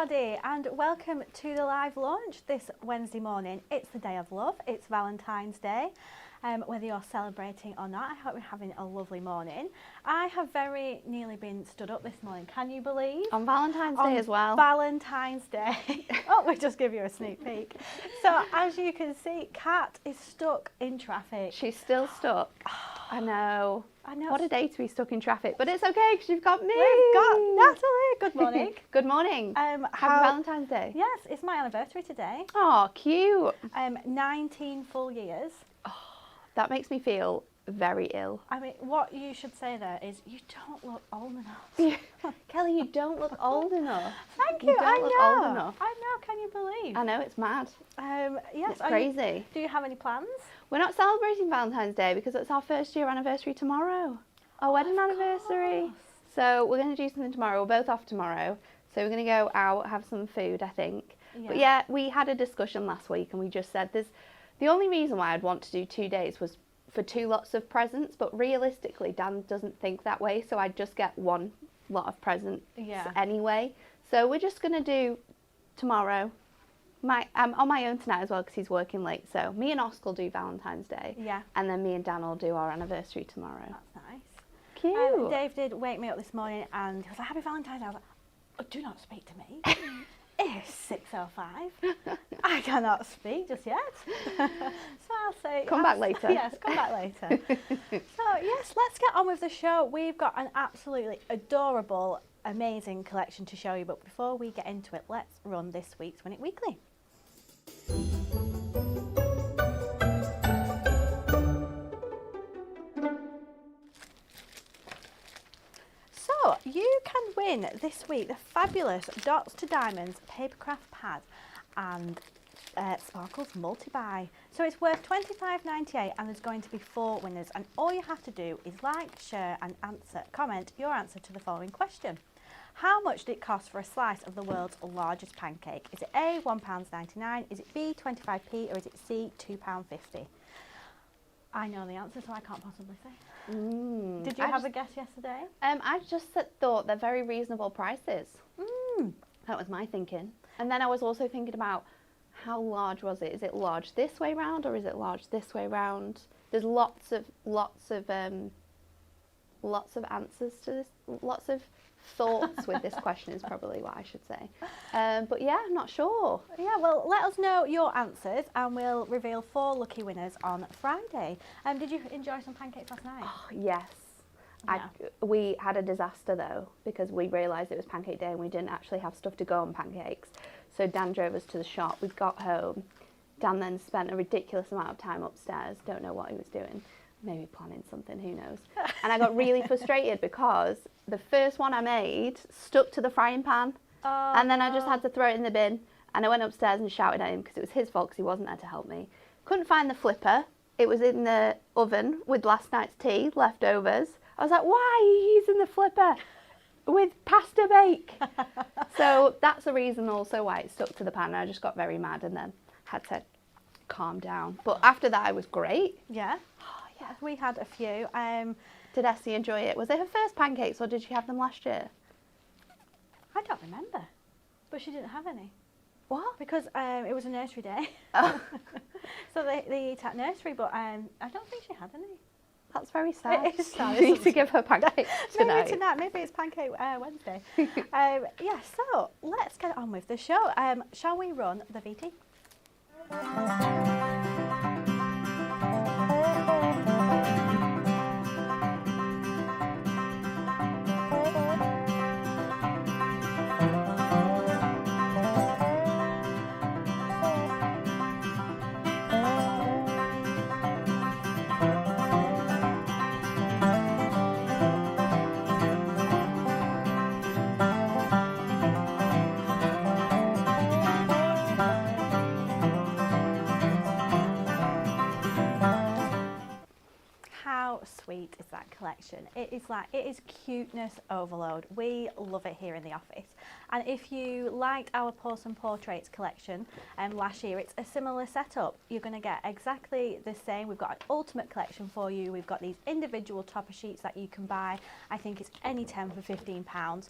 everybody, and welcome to the live launch this Wednesday morning. It's the day of love, it's Valentine's Day. Whether you're celebrating or not, I hope you're having a lovely morning. I have very nearly been stood up this morning, can you believe? On Valentine's Day as well. Valentine's Day. Oh, we'll just give you a sneak peek. So as you can see, Kat is stuck in traffic. She's still stuck. I know. I know. What a day to be stuck in traffic, but it's okay because you've got me. We've got Natalie. Good morning. Good morning. Happy Valentine's Day. Yes, it's my anniversary today. Oh, cute. 19 full years. That makes me feel very ill. I mean, what you should say there is, you don't look old enough. Kelly, you don't look old enough. Thank you. You don't look old enough. I know. Can you believe? I know, it's mad. Yes. It's crazy. Do you have any plans? We're not celebrating Valentine's Day because it's our first year anniversary tomorrow. Our wedding anniversary. So we're going to do something tomorrow. We're both off tomorrow. So we're going to go out, have some food, I think. Yeah. But yeah, we had a discussion last week and we just said the only reason why I'd want to do 2 days was for 2 lots of presents, but realistically Dan doesn't think that way, so I'd just get 1 lot of presents anyway. So we're just going to do tomorrow. I'm on my own tonight as well because he's working late, so me and Oscar will do Valentine's Day. Yeah. And then me and Dan will do our anniversary tomorrow. That's nice. Cute. Dave did wake me up this morning and he was like, happy Valentine's Day. I was like, oh, do not speak to me. It's 6:05. I cannot speak just yet. So I'll say... Come back later. Yes, come back later. So yes, let's get on with the show. We've got an absolutely adorable, amazing collection to show you. But before we get into it, let's run this week's Win It Weekly. So you can win this week the fabulous Dots to Diamonds Papercraft Pad and Sparkles Multi-Buy. So it's worth $25.98 and there's going to be 4 winners, and all you have to do is like, share and comment your answer to the following question. How much did it cost for a slice of the world's largest pancake? Is it A, £1.99, is it B, 25p, or is it C, £2.50? I know the answer, so I can't possibly say. Did you have a guess yesterday? I just thought they're very reasonable prices. That was my thinking. And then I was also thinking about how large was it? Is it large this way round or is it large this way round? There's lots of answers to this, lots of thoughts with this question is probably what I should say. But yeah, I'm not sure. Yeah, well, let us know your answers and we'll reveal 4 lucky winners on Friday. Did you enjoy some pancakes last night? Oh, yes. Yeah. We had a disaster though because we realised it was pancake day and we didn't actually have stuff to go on pancakes. So Dan drove us to the shop. We got home. Dan then spent a ridiculous amount of time upstairs. Don't know what he was doing. Maybe planning something, who knows. And I got really frustrated because the first one I made stuck to the frying pan. Oh, and then I just had to throw it in the bin. And I went upstairs and shouted at him because it was his fault because he wasn't there to help me. Couldn't find the flipper. It was in the oven with last night's tea, leftovers. I was like, why are you using the flipper with pasta bake? So that's the reason also why it stuck to the pan. I just got very mad and then had to calm down. But after that, it was great. Yeah. Yeah, we had a few. Did Essie enjoy it? Was it her first pancakes or did she have them last year? I don't remember, but she didn't have any. What? Because it was a nursery day. Oh. So they eat at nursery, but I don't think she had any. That's very sad. It is sad. You need to give her pancakes tonight. Maybe tonight. Maybe it's Pancake Wednesday. Yeah, so let's get on with the show. Shall we run the VT? Sweet is that collection. It is cuteness overload. We love it here in the office. And if you liked our Porcelain Portraits collection last year, it's a similar setup. You're going to get exactly the same. We've got an ultimate collection for you. We've got these individual topper sheets that you can buy. I think it's any 10 for £15.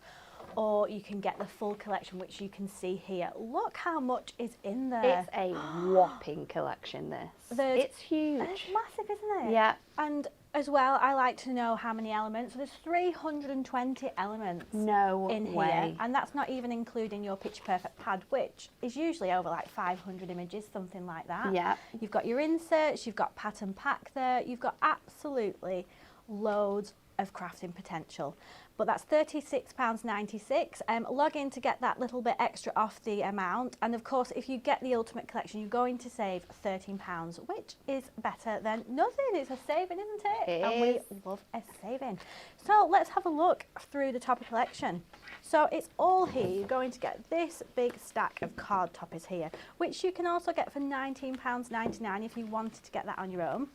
or you can get the full collection, which you can see here. Look how much is in there. It's a whopping collection, this. It's huge. It's massive, isn't it? Yeah. And as well, I like to know how many elements. So there's 320 elements No in way. here. And that's not even including your Picture Perfect pad, which is usually over like 500 images, something like that. Yeah. You've got your inserts, you've got pattern pack there, you've got absolutely loads of crafting potential. But that's £36.96. Log in to get that little bit extra off the amount. And of course, if you get the Ultimate Collection, you're going to save £13, which is better than nothing. It's a saving, isn't it? And we love a saving. So let's have a look through the Topper Collection. So it's all here. You're going to get this big stack of card toppers here, which you can also get for £19.99 if you wanted to get that on your own.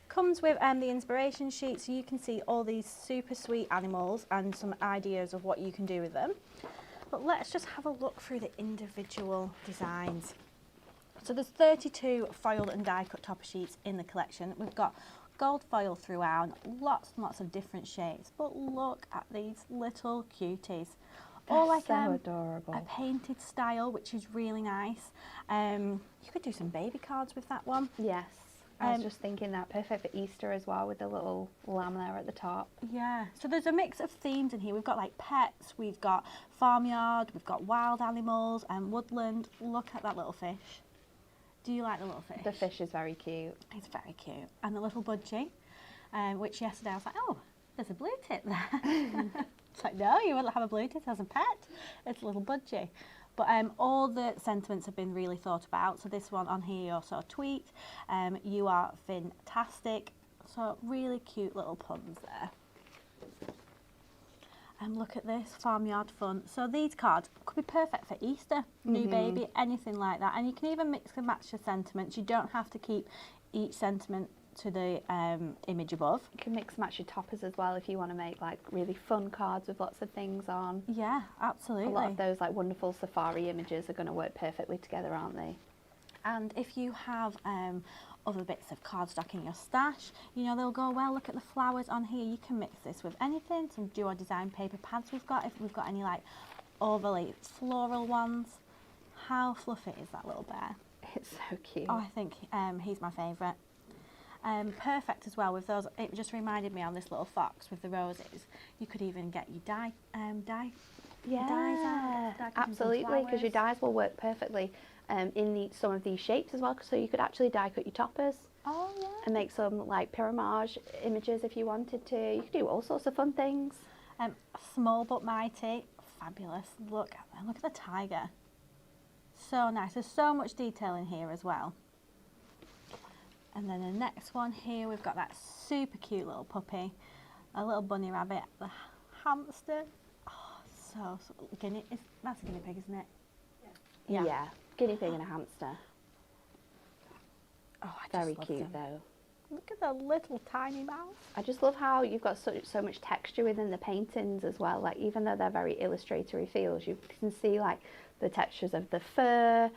Comes with the inspiration sheet, so you can see all these super sweet animals and some ideas of what you can do with them. But let's just have a look through the individual designs. So there's 32 foiled and die cut topper sheets in the collection. We've got gold foil throughout, lots and lots of different shapes. But look at these little cuties. All like so adorable. A painted style, which is really nice. You could do some baby cards with that one. Yes. I was just thinking that perfect for Easter as well, with the little lamb there at the top. Yeah, so there's a mix of themes in here. We've got like pets, we've got farmyard, we've got wild animals and woodland. Look at that little fish. Do you like the little fish? The fish is very cute. It's very cute. And the little budgie, which yesterday I was like, oh, there's a blue tit there. It's like, no, you wouldn't have a blue tit as a pet. It's a little budgie. But all the sentiments have been really thought about. So this one on here, you also tweet, you are fantastic. So really cute little puns there. And look at this, farmyard fun. So these cards could be perfect for Easter, new baby, anything like that. And you can even mix and match the sentiments. You don't have to keep each sentiment to the image above. You can mix and match your toppers as well if you want to make like really fun cards with lots of things on. Yeah, absolutely. A lot of those like wonderful safari images are going to work perfectly together, aren't they? And if you have other bits of cardstock in your stash, you know, they'll go well. Look at the flowers on here. You can mix this with anything. Some duo design paper pads we've got, if we've got any like overly floral ones. How fluffy is that little bear? It's so cute. Oh, I think he's my favourite. Perfect as well with those. It just reminded me on this little fox with the roses. You could even get your dyes out. Absolutely, because your dies will work perfectly in some of these shapes as well. So you could actually die cut your toppers. Oh yeah. And make some like pyramage images if you wanted to. You could do all sorts of fun things. Small but mighty, fabulous. Look at the tiger. So nice. There's so much detail in here as well. And then the next one here, we've got that super cute little puppy, a little bunny rabbit, the hamster. Oh, so that's a guinea pig, isn't it? Yeah. Guinea pig and a hamster. Oh, I just Very love cute them. though. Look at the little tiny mouth. I just love how you've got so much texture within the paintings as well. Like even though they're very illustratory feels, you can see like the textures of the fur.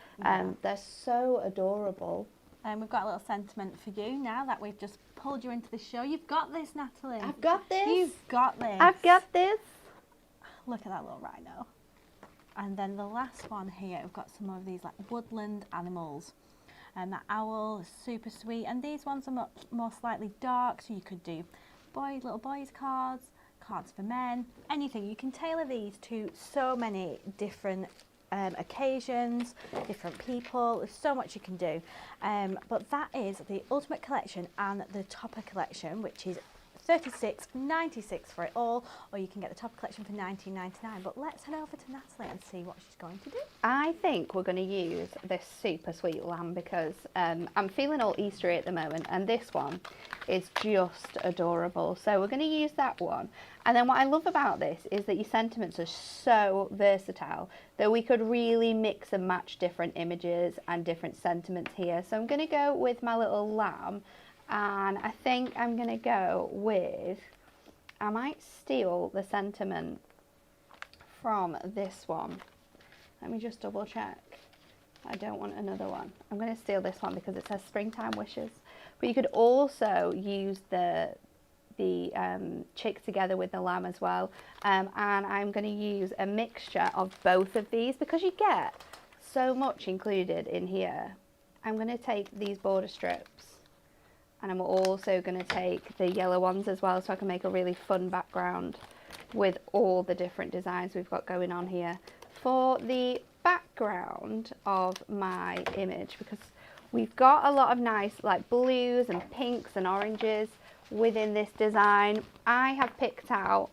They're so adorable. And we've got a little sentiment for you now that we've just pulled you into the show. You've got this, Natalie. I've got this. You've got this. I've got this. Look at that little rhino. And then the last one here, we've got some of these like woodland animals. And that owl is super sweet. And these ones are much more slightly dark, so you could do little boys cards, cards for men, anything. You can tailor these to so many different occasions, different people. There's so much you can do. But that is the Ultimate Collection and the Topper Collection, which is $36.96 for it all, or you can get the Topper Collection for $19.99. But let's head over to Natalie and see what she's going to do. I think we're going to use this super sweet lamb because I'm feeling all Eastery at the moment, and this one is just adorable. So we're going to use that one. And then what I love about this is that your sentiments are so versatile that we could really mix and match different images and different sentiments here. So I'm going to go with my little lamb, and I think I'm going to go with, I might steal the sentiment from this one. Let me just double check. I don't want another one. I'm going to steal this one because it says springtime wishes. But you could also use the the chick together with the lamb as well. And I'm going to use a mixture of both of these because you get so much included in here. I'm going to take these border strips, and I'm also going to take the yellow ones as well, so I can make a really fun background with all the different designs we've got going on here for the background of my image, because we've got a lot of nice like blues and pinks and oranges within this design. I have picked out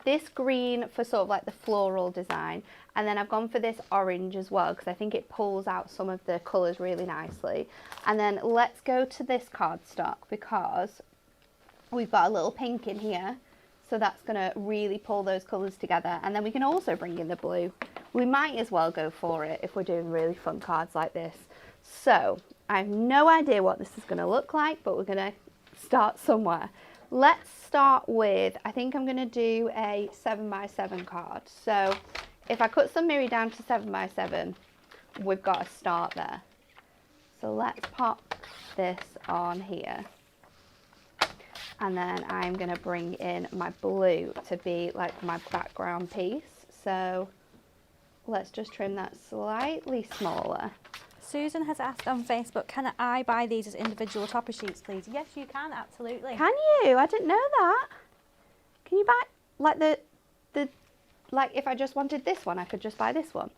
this green for sort of like the floral design, and then I've gone for this orange as well because I think it pulls out some of the colours really nicely. And then let's go to this cardstock because we've got a little pink in here, so that's going to really pull those colours together. And then we can also bring in the blue. We might as well go for it if we're doing really fun cards like this. So I have no idea what this is going to look like, but we're going to start somewhere. Let's start with, I think I'm going to do a 7x7 card. So if I cut some Miri down to 7x7, we've got a start there. So let's pop this on here. And then I'm going to bring in my blue to be like my background piece. So let's just trim that slightly smaller. Susan has asked on Facebook, can I buy these as individual topper sheets, please? Yes, you can, absolutely. Can you? I didn't know that. Can you buy, like like if I just wanted this one, I could just buy this one.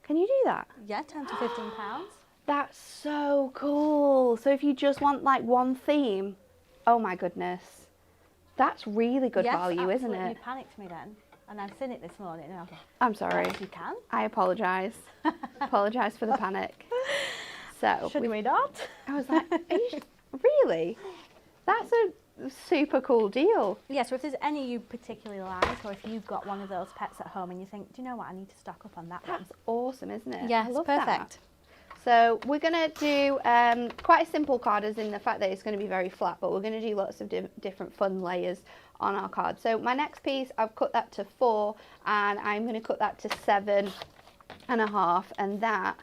Can you do that? Yeah, 10 to 15 pounds. That's so cool. So if you just want like one theme, oh my goodness. That's really good value, isn't it? You panicked me then. And I've seen it this morning. And I was like, I'm sorry. yes, you can. I apologise. Apologise for the panic. So should we not? I was like, are you, really? That's a super cool deal. Yeah, so if there's any you particularly like, or if you've got one of those pets at home and you think, do you know what, I need to stock up on that one. That's awesome, isn't it? Yes, I love perfect. That. So we're going to do quite a simple card, as in the fact that it's going to be very flat, but we're going to do lots of different fun layers on our card. So my next piece, I've cut that to 4, and I'm going to cut that to 7.5, and that,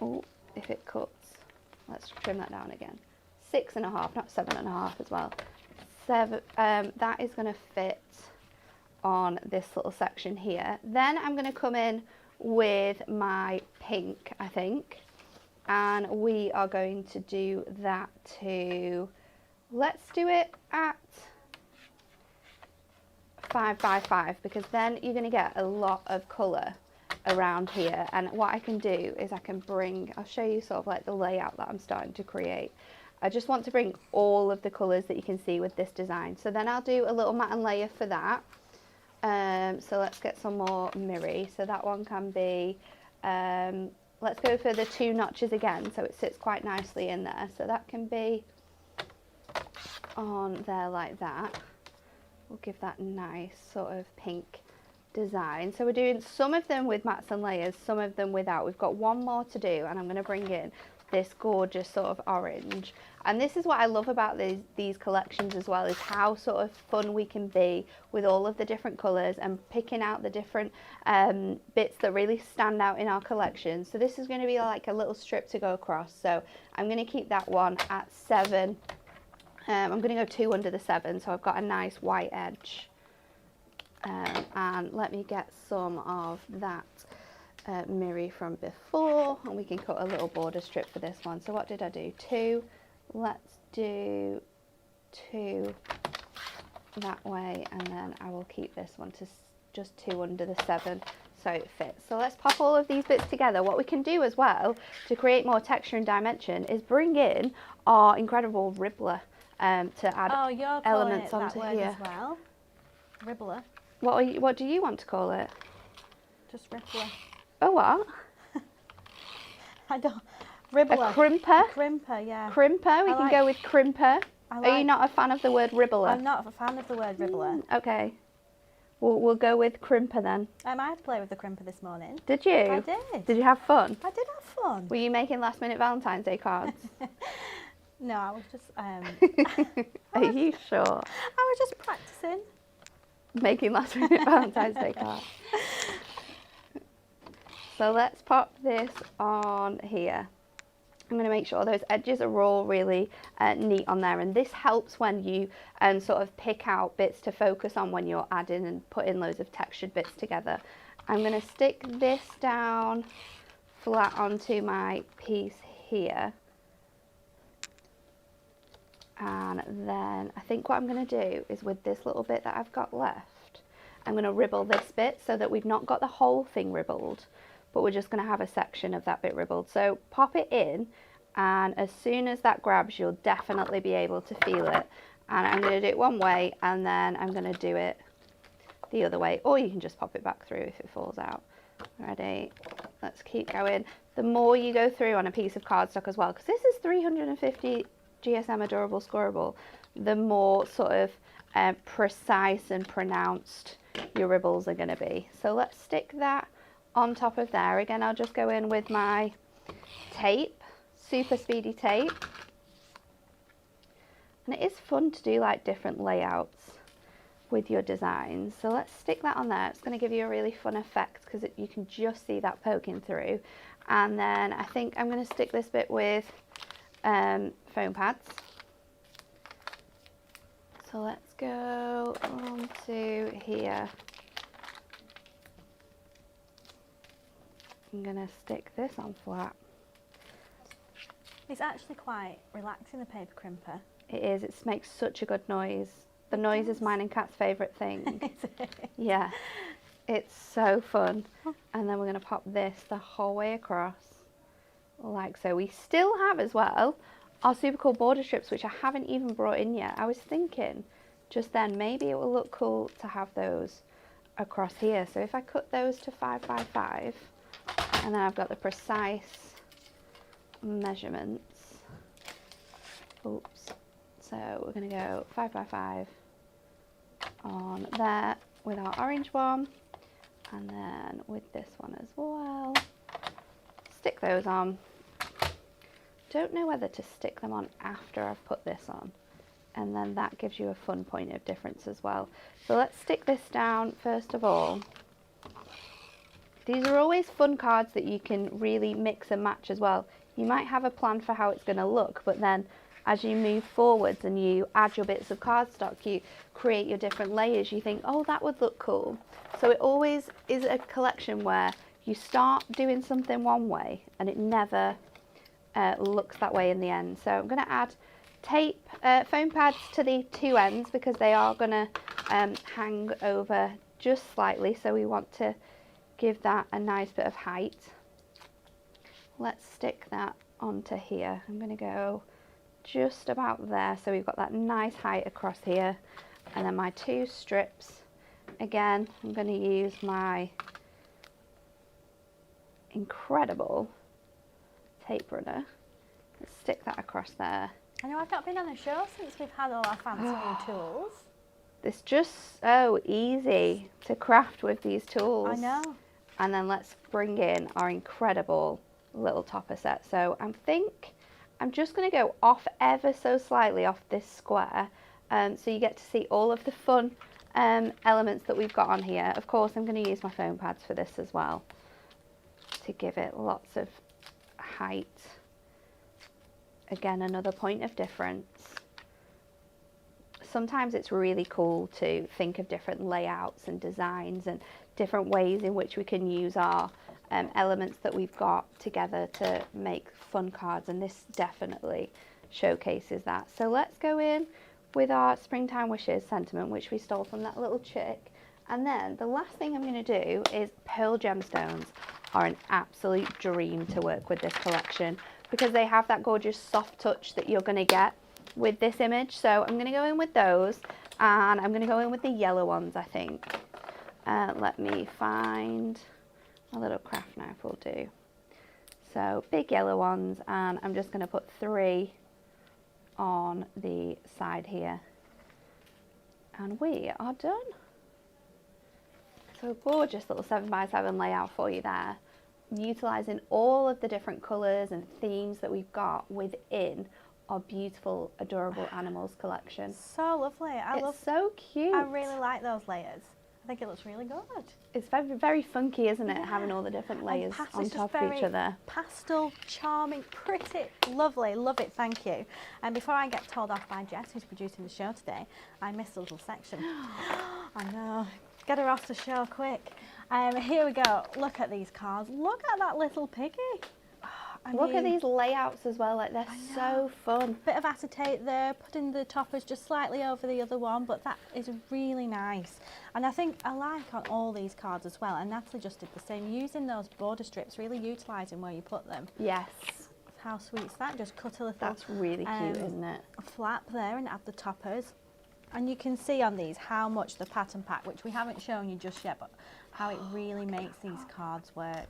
oh, if it cuts, let's trim that down again. 6.5, not 7.5 as well. That is going to fit on this little section here. Then I'm going to come in with my pink, I think, and we are going to do that to, let's do it at 5x5, because then you're going to get a lot of colour around here. And what I can do is I can bring, I'll show you sort of like the layout that I'm starting to create. I just want to bring all of the colours that you can see with this design. So then I'll do a little matte layer for that. So let's get some more Miri. So that one can be, let's go for the 2 notches again, so it sits quite nicely in there. So that can be on there like that. We'll give that nice sort of pink design. So we're doing some of them with mats and layers, some of them without. We've got one more to do, and I'm going to bring in this gorgeous sort of orange. And this is what I love about these collections as well, is how sort of fun we can be with all of the different colours and picking out the different bits that really stand out in our collection. So this is going to be like a little strip to go across. So I'm going to keep that one at 7. I'm going to go 2 under the 7, so I've got a nice white edge. And let me get some of that Miri from before, and we can cut a little border strip for this one. So what did I do? 2. Let's do 2 that way, and then I will keep this one to just 2 under the 7 so it fits. So let's pop all of these bits together. What we can do as well to create more texture and dimension is bring in our incredible ribbler to add elements onto here. As well. Ribbler. What do you want to call it? Just ribbler. Oh, what? I don't. Ribbler. A crimper? Crimper, yeah. Crimper, we can go with crimper. Are you not a fan of the word ribbler? I'm not a fan of the word ribbler. Okay. We'll go with crimper then. I had to play with the crimper this morning. Did you? I did. Did you have fun? I did have fun. Were you making last minute Valentine's Day cards? No, I was just... Are you sure? I was just practicing. Making last minute Valentine's Day cards. So let's pop this on here. I'm going to make sure those edges are all really neat on there, and this helps when you sort of pick out bits to focus on when you're adding and putting loads of textured bits together. I'm going to stick this down flat onto my piece here, and then I think what I'm going to do is with this little bit that I've got left, I'm going to ribble this bit so that we've not got the whole thing ribbled, but we're just going to have a section of that bit ribbled. So pop it in, and as soon as that grabs, you'll definitely be able to feel it. And I'm going to do it one way, and then I'm going to do it the other way, or you can just pop it back through if it falls out. Ready? Let's keep going. The more you go through on a piece of cardstock as well, because this is 350 GSM Adorable Scoreable, the more sort of precise and pronounced your ribbles are going to be. So let's stick that on top of there. Again, I'll just go in with my tape, super speedy tape. And it is fun to do like different layouts with your designs. So let's stick that on there. It's going to give you a really fun effect because you can just see that poking through. And then I think I'm going to stick this bit with foam pads. So let's go on to here. I'm going to stick this on flat. It's actually quite relaxing, the paper crimper. It is. It makes such a good noise. The noise is mine and Kat's favourite thing. Yeah, it's so fun. And then we're going to pop this the whole way across, like so. We still have as well our super cool border strips, which I haven't even brought in yet. I was thinking just then maybe it will look cool to have those across here. So if I cut those to 5 by 5, and then I've got the precise measurements. Oops. So we're going to go 5 by 5 on there with our orange one, and then with this one as well. Stick those on. Don't know whether to stick them on after I've put this on, and then that gives you a fun point of difference as well. So let's stick this down first of all. These are always fun cards that you can really mix and match as well. You might have a plan for how it's going to look, but then as you move forwards and you add your bits of cardstock, you create your different layers, you think, oh, that would look cool. So it always is a collection where you start doing something one way and it never looks that way in the end. So I'm going to add tape, foam pads to the two ends because they are going to hang over just slightly. So we want to give that a nice bit of height. Let's stick that onto here. I'm going to go just about there, so we've got that nice height across here. And then my two strips, again, I'm going to use my incredible tape runner. Let's stick that across there. I know I've not been on a show since we've had all our fancy new tools. It's just so easy to craft with these tools. I know. And then let's bring in our incredible little topper set. So I think I'm just going to go off ever so slightly off this square, so you get to see all of the fun elements that we've got on here. Of course, I'm going to use my foam pads for this as well to give it lots of height. Again, another point of difference. Sometimes it's really cool to think of different layouts and designs and different ways in which we can use our elements that we've got together to make fun cards, and this definitely showcases that. So let's go in with our Springtime Wishes sentiment, which we stole from that little chick. And then the last thing I'm going to do is pearl gemstones are an absolute dream to work with this collection because they have that gorgeous soft touch that you're going to get with this image. So I'm going to go in with those, and I'm going to go in with the yellow ones, I think. Let me find a little craft knife will do. So big yellow ones, and I'm just going to put 3 on the side here. And we are done. So gorgeous little 7 by 7 layout for you there. Utilising all of the different colours and themes that we've got within our beautiful, adorable animals collection. So lovely. It's so cute. I really like those layers. think it looks really good. It's very, very funky, isn't it? Having all the different layers on It's top just of each other. pastel, charming, pretty, lovely, love it, thank you. And before I get told off by Jess, who's producing the show today, I missed a little section. I know, get her off the show quick. Here we go, look at these cards, look at that little piggy. Look at these layouts as well, like they're so fun. Bit of acetate there, putting the toppers just slightly over the other one, but that is really nice. And I think I like on all these cards as well, and Natalie just did the same, using those border strips, really utilising where you put them. Yes. How sweet is that? Just cut a little That's really cute, isn't it? flap there and add the toppers. And you can see on these how much the pattern pack, which we haven't shown you just yet, but how it really makes these cards work.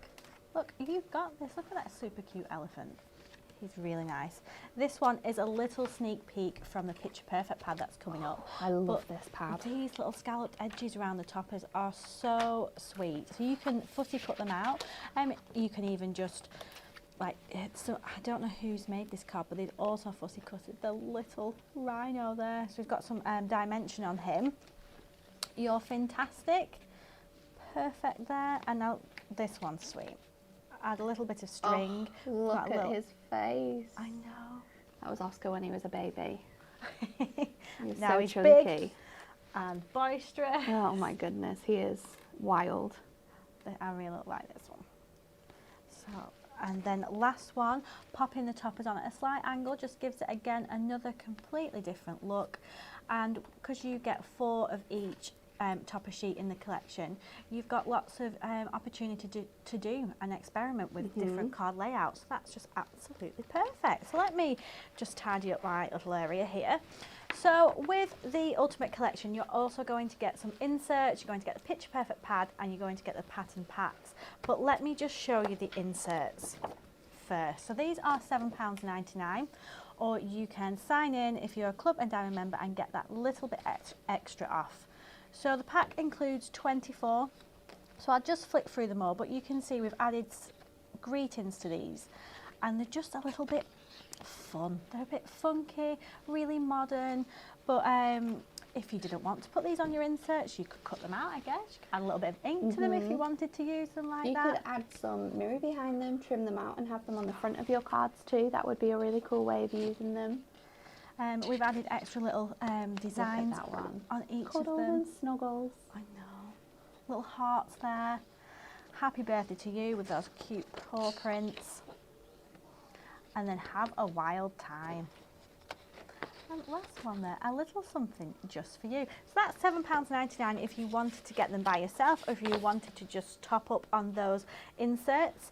Look, you've got this. Look at that super cute elephant. He's really nice. This one is a little sneak peek from the Picture Perfect pad that's coming up. I love this pad. These little scalloped edges around the toppers are so sweet. So you can fussy cut them out. You can even just, like, so I don't know who's made this card, but they've also fussy cutted the little rhino there. So we've got some dimension on him. You're fantastic. Perfect there. And now this one's sweet. Add a little bit of string. Oh, look at his face. I know. That was Oscar when he was a baby. He's Now so he's chunky. big and boisterous. Oh my goodness, he is wild. I really like this one. So, and then last one, popping the toppers on at a slight angle just gives it again another completely different look. And because you get 4 of each topper sheet in the collection, you've got lots of opportunity to do and experiment with different card layouts. So that's just absolutely perfect. So let me just tidy up my little area here. So with the Ultimate Collection, you're also going to get some inserts, you're going to get the Picture Perfect pad, and you're going to get the pattern packs. But let me just show you the inserts first. So these are £7.99, or you can sign in if you're a Club and Diamond member and get that little bit extra off. So the pack includes 24, so I'll just flick through them all, but you can see we've added greetings to these, and they're just a little bit fun. They're a bit funky, really modern, but if you didn't want to put these on your inserts, you could cut them out, I guess. You could add a little bit of ink to them if you wanted to use them like that. You could add some mirror behind them, trim them out and have them on the front of your cards too. That would be a really cool way of using them. We've added extra little designs that one. on each Cuddles of them. and snuggles. I know. Little hearts there. Happy birthday to you with those cute paw prints. And then have a wild time. And last one there, a little something just for you. So that's £7.99 if you wanted to get them by yourself, or if you wanted to just top up on those inserts.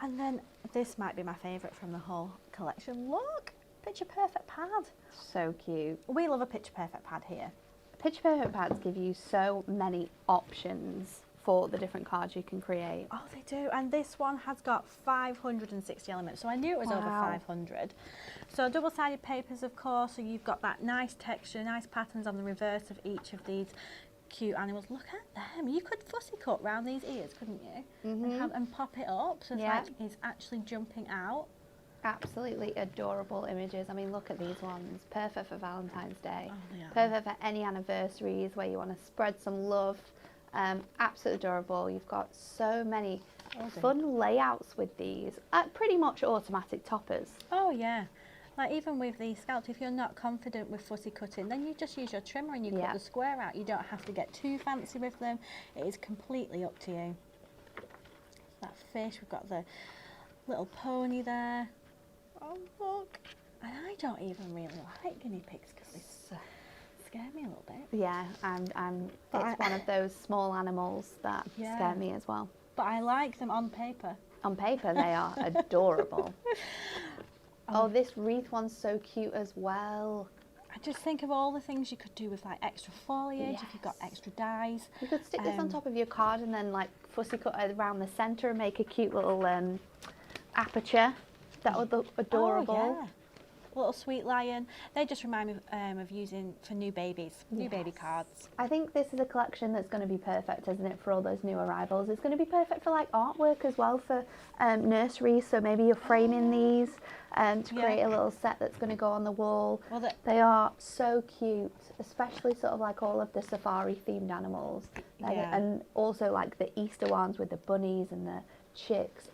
And then this might be my favourite from the whole collection. Look! Picture Perfect pad. So cute. We love a Picture Perfect pad here. Picture Perfect pads give you so many options for the different cards you can create. Oh, they do. And this one has got 560 elements. So I knew it was over 500. So double-sided papers, of course. So you've got that nice texture, nice patterns on the reverse of each of these cute animals. Look at them. You could fussy cut round these ears, couldn't you? And pop it up so it's like it's actually jumping out. Absolutely adorable images. I mean, look at these ones. Perfect for Valentine's Day. Oh, they are. Perfect for any anniversaries where you want to spread some love. Absolutely adorable. You've got so many fun layouts with these. Pretty much automatic toppers. Oh, yeah. Like even with these scalps, if you're not confident with fussy cutting, then you just use your trimmer and you cut the square out. You don't have to get too fancy with them. It is completely up to you. That fish, we've got the little pony there. Oh, look. And I don't even really like guinea pigs because they scare me a little bit. Yeah, it's one of those small animals that scare me as well. But I like them on paper. On paper, they are adorable. Oh, this wreath one's so cute as well. I just think of all the things you could do with like extra foliage, if you've got extra dies. You could stick this on top of your card and then like fussy cut around the centre and make a cute little aperture. That would look adorable. Oh, yeah. little sweet lion. They just remind me of using for new babies, new baby cards. I think this is a collection that's going to be perfect, isn't it, for all those new arrivals. It's going to be perfect for like artwork as well for nurseries. So maybe you're framing these to create a little set that's going to go on the wall. Well, they are so cute, especially sort of like all of the safari themed animals. And also like the Easter ones with the bunnies and the chicks.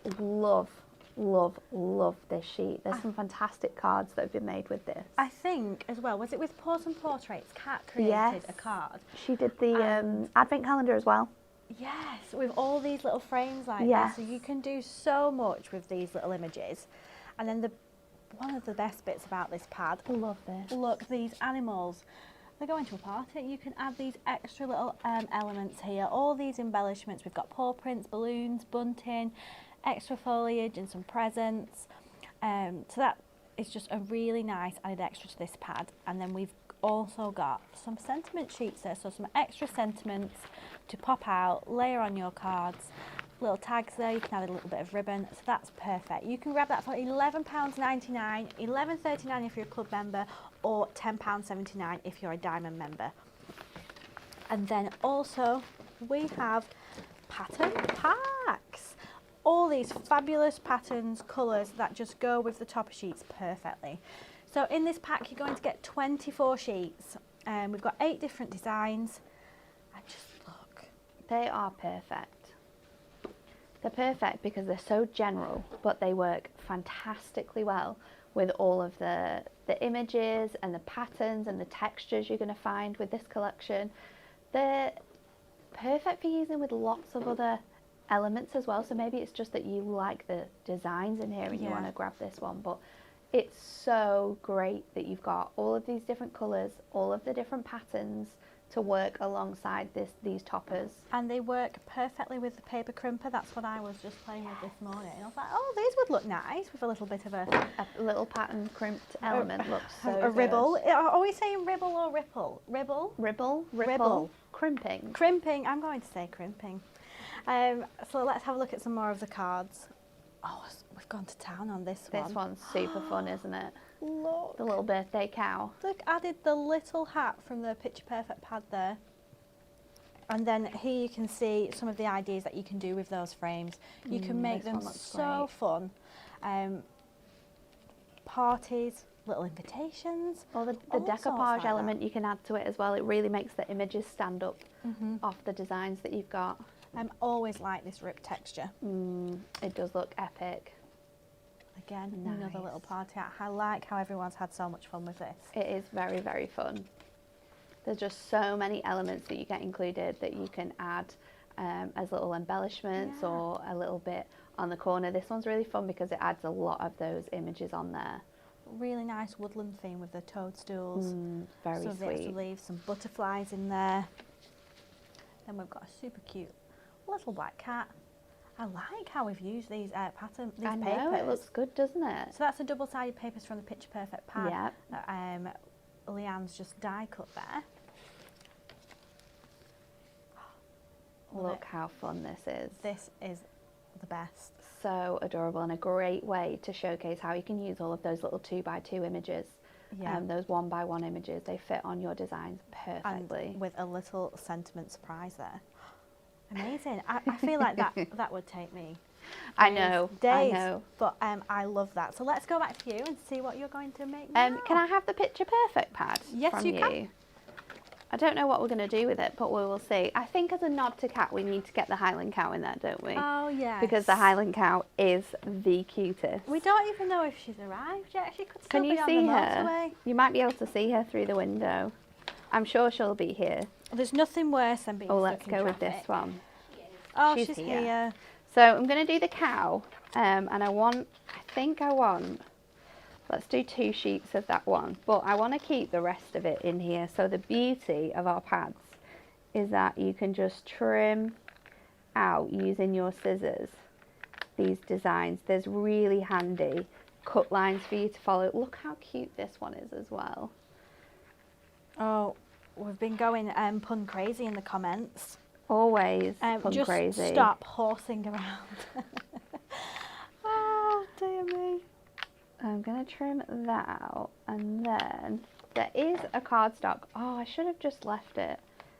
Love this sheet. There's some fantastic cards that have been made with this. I think as well, was it with Paws and Portraits? Kat created a card. She did the advent calendar as well. Yes, with all these little frames like this. So you can do so much with these little images. And then one of the best bits about this pad, I love this. Look, these animals. They're going to a party. You can add these extra little elements here. All these embellishments. We've got paw prints, balloons, bunting, extra foliage and some presents. So that is just a really nice added extra to this pad. And then we've also got some sentiment sheets there, so some extra sentiments to pop out, layer on your cards. Little tags there, you can add a little bit of ribbon, so that's perfect. You can grab that for £11.99, £11.39 if you're a club member, or £10.79 if you're a diamond member. And then also we have pattern packs. All these fabulous patterns, colours that just go with the topper sheets perfectly. So in this pack you're going to get 24 sheets. We've got 8 different designs. And just look. They are perfect. They're perfect because they're so general, but they work fantastically well with all of the images and the patterns and the textures you're going to find with this collection. They're perfect for using with lots of other elements as well. So maybe it's just that you like the designs in here and you want to grab this one, but it's so great that you've got all of these different colours, all of the different patterns to work alongside these toppers. And they work perfectly with the paper crimper. That's what I was just playing with this morning. I was like, oh, these would look nice with a little bit of a little pattern crimped element. Looks so a ribble. Are we saying ribble or ripple? Ribble? Ribble. Crimping. Crimping. I'm going to say crimping. So let's have a look at some more of the cards. Oh, we've gone to town on this one. This one's super fun, isn't it? Look. The little birthday cow. Look, added the little hat from the Picture Perfect pad there. And then here you can see some of the ideas that you can do with those frames. You can make them so fun. Parties, little invitations. Or the decoupage element you can add to it as well. It really makes the images stand up off the designs that you've got. Always like this rip texture. It does look epic. Again, another little party hat. I like how everyone's had so much fun with this. It is very, very fun. There's just so many elements that you get included that you can add as little embellishments or a little bit on the corner. This one's really fun because it adds a lot of those images on there. Really nice woodland theme with the toadstools. Very some sweet. extra leaves, some butterflies in there. Then we've got a super cute little black cat. I like how we've used these papers. I know, it looks good, doesn't it? So that's the double-sided papers from the Picture Perfect pad. Yep. That Leanne's just die cut there. Look how fun this is. This is the best. So adorable and a great way to showcase how you can use all of those little 2x2 images. Those 1x1 images, they fit on your designs perfectly. And with a little sentiment surprise there. Amazing. I feel like that would take me days. I know. But I love that. So let's go back to you and see what you're going to make now. Can I have the Picture Perfect pad Yes, from you can. I don't know what we're going to do with it, but we will see. I think as a nod to Kat, we need to get the Highland cow in there, don't we? Oh, yes. Because the Highland cow is the cutest. We don't even know if she's arrived yet. She could still be on the Can you see motorway. her? You might be able to see her through the window. I'm sure she'll be here. There's nothing worse than being stuck let's in go with traffic. this one. Oh, she's here. So I'm going to do the cow, and let's do 2 sheets of that one, but I want to keep the rest of it in here. So the beauty of our pads is that you can just trim out using your scissors these designs. There's really handy cut lines for you to follow. Look how cute this one is as well. Oh, we've been going pun crazy in the comments. Always pun just crazy. Just stop horsing around. Oh, dear me. I'm going to trim that out, and then there is a cardstock. Oh, I should have just left it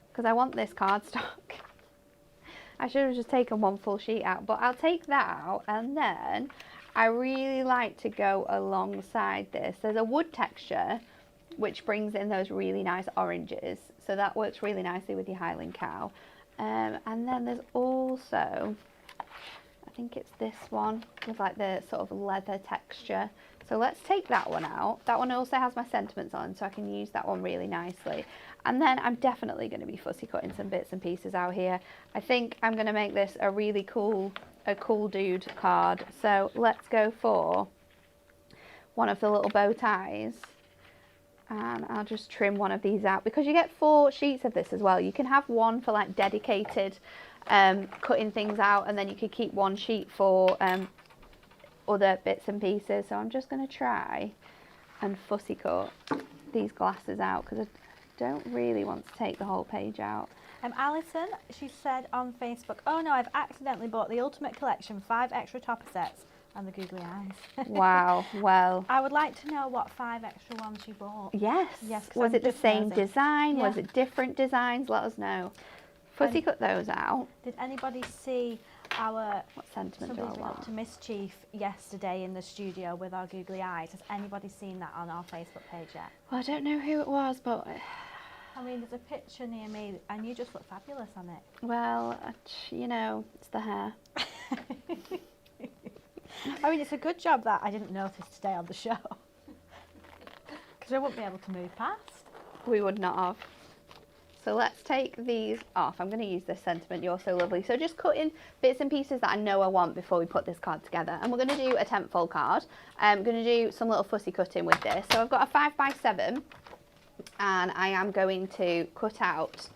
because I want this cardstock. I should have just taken one full sheet out, but I'll take that out, and then I really like to go alongside this. There's a wood texture which brings in those really nice oranges, so that works really nicely with your Highland cow. And then there's also, I think it's this one with like the sort of leather texture. So let's take that one out. That one also has my sentiments on, so I can use that one really nicely. And then I'm definitely going to be fussy cutting some bits and pieces out here. I think I'm going to make this a really cool dude card. So let's go for one of the little bow ties. And I'll just trim one of these out because you get 4 sheets of this as well. You can have one for like dedicated cutting things out, and then you could keep one sheet for other bits and pieces. So I'm just going to try and fussy cut these glasses out because I don't really want to take the whole page out. Alison, she said on Facebook, oh no, I've accidentally bought the Ultimate Collection 5 extra topper sets and the googly eyes. Wow, well. I would like to know what 5 extra ones you bought. Yes. 'Cause Was it the same design? Yeah. Was it different designs? Let us know. Fussy cut those out. Did anybody see our What sentiment do I Somebody's been up want? to mischief yesterday in the studio with our googly eyes? Has anybody seen that on our Facebook page yet? Well, I don't know who it was, but I mean, there's a picture near me and you just look fabulous on it. well, you know, it's the hair. I mean, it's a good job that I didn't notice today on the show. Because I wouldn't be able to move past. We would not have. So let's take these off. I'm going to use this sentiment, you're so lovely. So just cut in bits and pieces that I know I want before we put this card together. And we're going to do a 10th fold card. I'm going to do some little fussy cutting with this. So I've got a 5x7 and I am going to cut out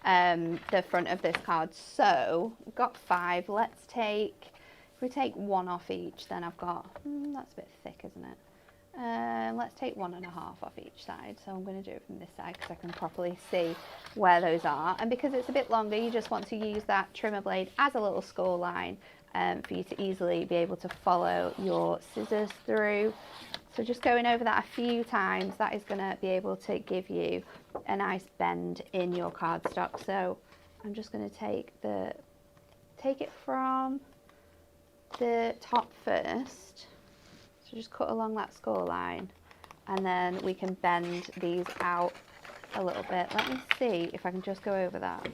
the front of this card. So we've got 5. Let's take, if we take 1 off each, then I've got, that's a bit thick, isn't it? Let's take 1.5 off each side. So I'm going to do it from this side because I can properly see where those are. And because it's a bit longer, you just want to use that trimmer blade as a little score line for you to easily be able to follow your scissors through. So just going over that a few times, that is going to be able to give you a nice bend in your cardstock. So I'm just going to take it from the top first. So just cut along that score line, and then we can bend these out a little bit. Let me see if I can just go over that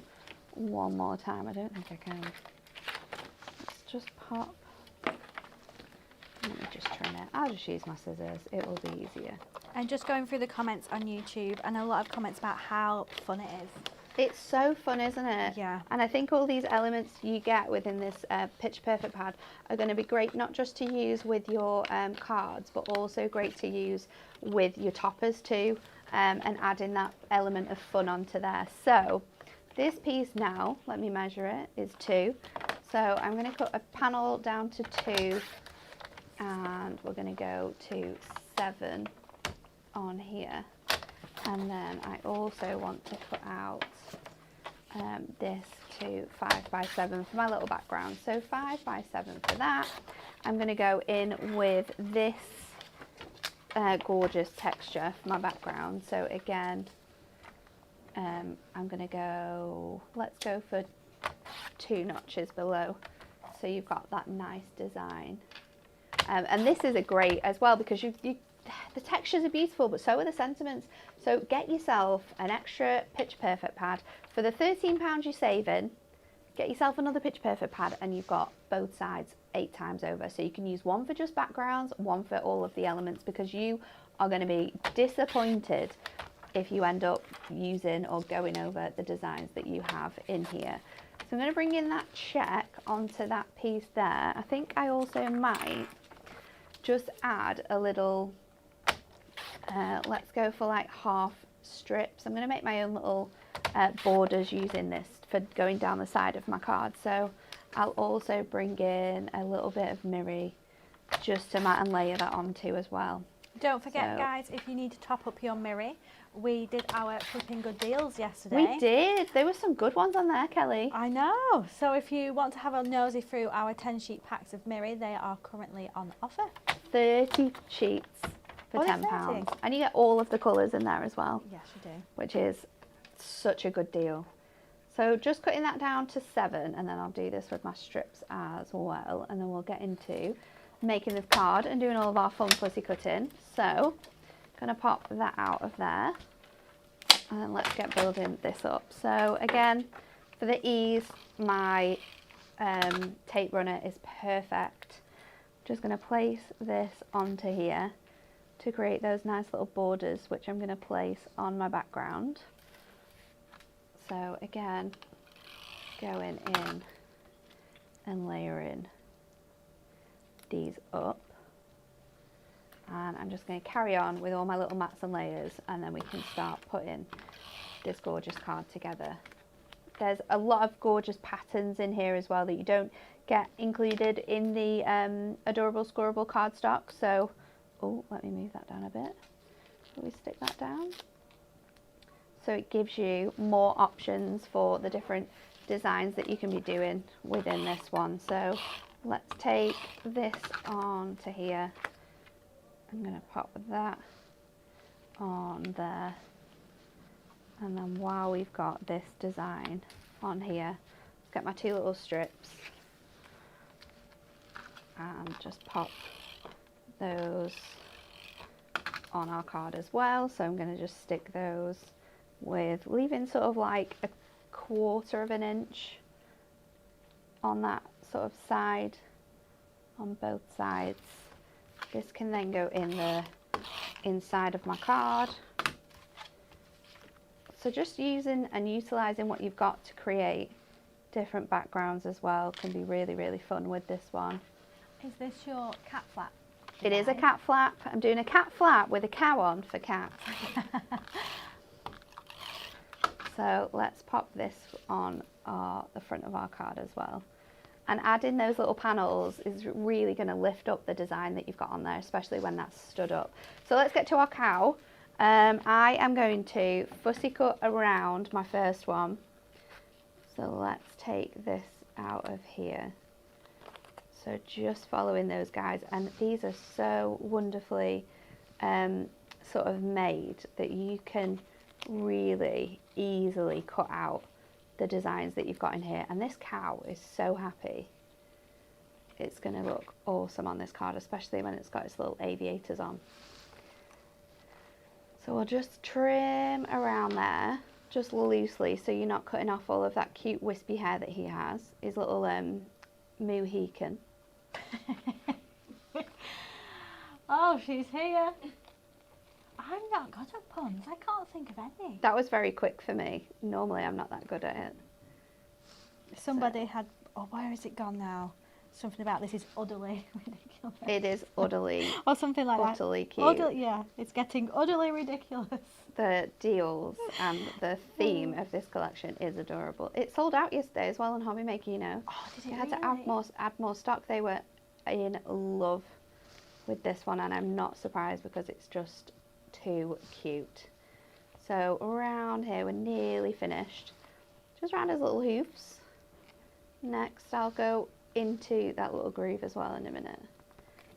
one more time. I don't think I can. Let's just pop. Let me just trim it. I'll just use my scissors. It will be easier. And just going through the comments on YouTube, and a lot of comments about how fun it is. It's so fun, isn't it? Yeah. And I think all these elements you get within this Pitch Perfect pad are going to be great, not just to use with your cards, but also great to use with your toppers too, and adding that element of fun onto there. So this piece now, let me measure it, is 2. So I'm going to cut a panel down to 2, and we're going to go to 7 on here. And then I also want to cut out this to 5x7 for my little background. So 5x7 for that. I'm going to go in with this gorgeous texture for my background. So again, I'm going to go, let's go for 2 notches below. So you've got that nice design. And this is a great as well because the textures are beautiful, but so are the sentiments. So get yourself an extra Pitch Perfect pad. For the £13 you're saving, get yourself another Pitch Perfect pad and you've got both sides 8 times over. So you can use one for just backgrounds, one for all of the elements, because you are going to be disappointed if you end up using or going over the designs that you have in here. So I'm going to bring in that check onto that piece there. I think I also might just add a little, let's go for like half strips. I'm going to make my own little borders using this for going down the side of my card. So I'll also bring in a little bit of mirri just to mat and layer that onto as well. Don't forget, So- guys, if you need to top up your Miri, we did our flipping good deals yesterday. We did. There were some good ones on there, Kelly. I know. So if you want to have a nosy through our 10-sheet packs of Miri, they are currently on offer. 30 sheets for Oh, they're £10. 30? And you get all of the colours in there as well, Yes, you do. which is such a good deal. So just cutting that down to 7, and then I'll do this with my strips as well, and then we'll get into making this card and doing all of our fun fussy cutting. So gonna pop that out of there, and then let's get building this up. So again, for the ease, my tape runner is perfect. Just gonna place this onto here to create those nice little borders, which I'm gonna place on my background. So again, going in and layering these up. And I'm just going to carry on with all my little mats and layers, and then we can start putting this gorgeous card together. There's a lot of gorgeous patterns in here as well that you don't get included in the Adorable Scoreable cardstock. So, oh, let me move that down a bit. Will we stick that down? So it gives you more options for the different designs that you can be doing within this one. So let's take this on to here. I'm going to pop that on there. And then while we've got this design on here, let's get my 2 little strips and just pop those on our card as well. So I'm going to just stick those with leaving sort of like a 1/4 of an inch on that sort of side, on both sides. This can then go in the inside of my card. So just using and utilising what you've got to create different backgrounds as well can be really, really fun with this one. Is this your cat flap? It is a cat flap. I'm doing a cat flap with a cow on for cats. So let's pop this on the front of our card as well. And adding those little panels is really going to lift up the design that you've got on there, especially when that's stood up. So let's get to our cow. I am going to fussy cut around my first one. So let's take this out of here. So just following those guys, and these are so wonderfully sort of made that you can really easily cut out the designs that you've got in here. And this cow is so happy. It's going to look awesome on this card, especially when it's got its little aviators on. So we'll just trim around there, just loosely, so you're not cutting off all of that cute wispy hair that he has, his little Mohican. Oh, she's here. I'm not good at puns. I can't think of any. That was very quick for me. Normally I'm not that good at it. Somebody had, oh, where has it gone now? Something about this is utterly ridiculous. It is utterly, Or something like that. utterly cute. Yeah, it's getting utterly ridiculous. The deals and the theme of this collection is adorable. It sold out yesterday as well on Hobby Maker, you know. Oh, did it You had really? to add more stock. They were in love with this one, and I'm not surprised because it's just too cute. So around here, we're nearly finished. Just around his little hoofs. Next, I'll go into that little groove as well in a minute.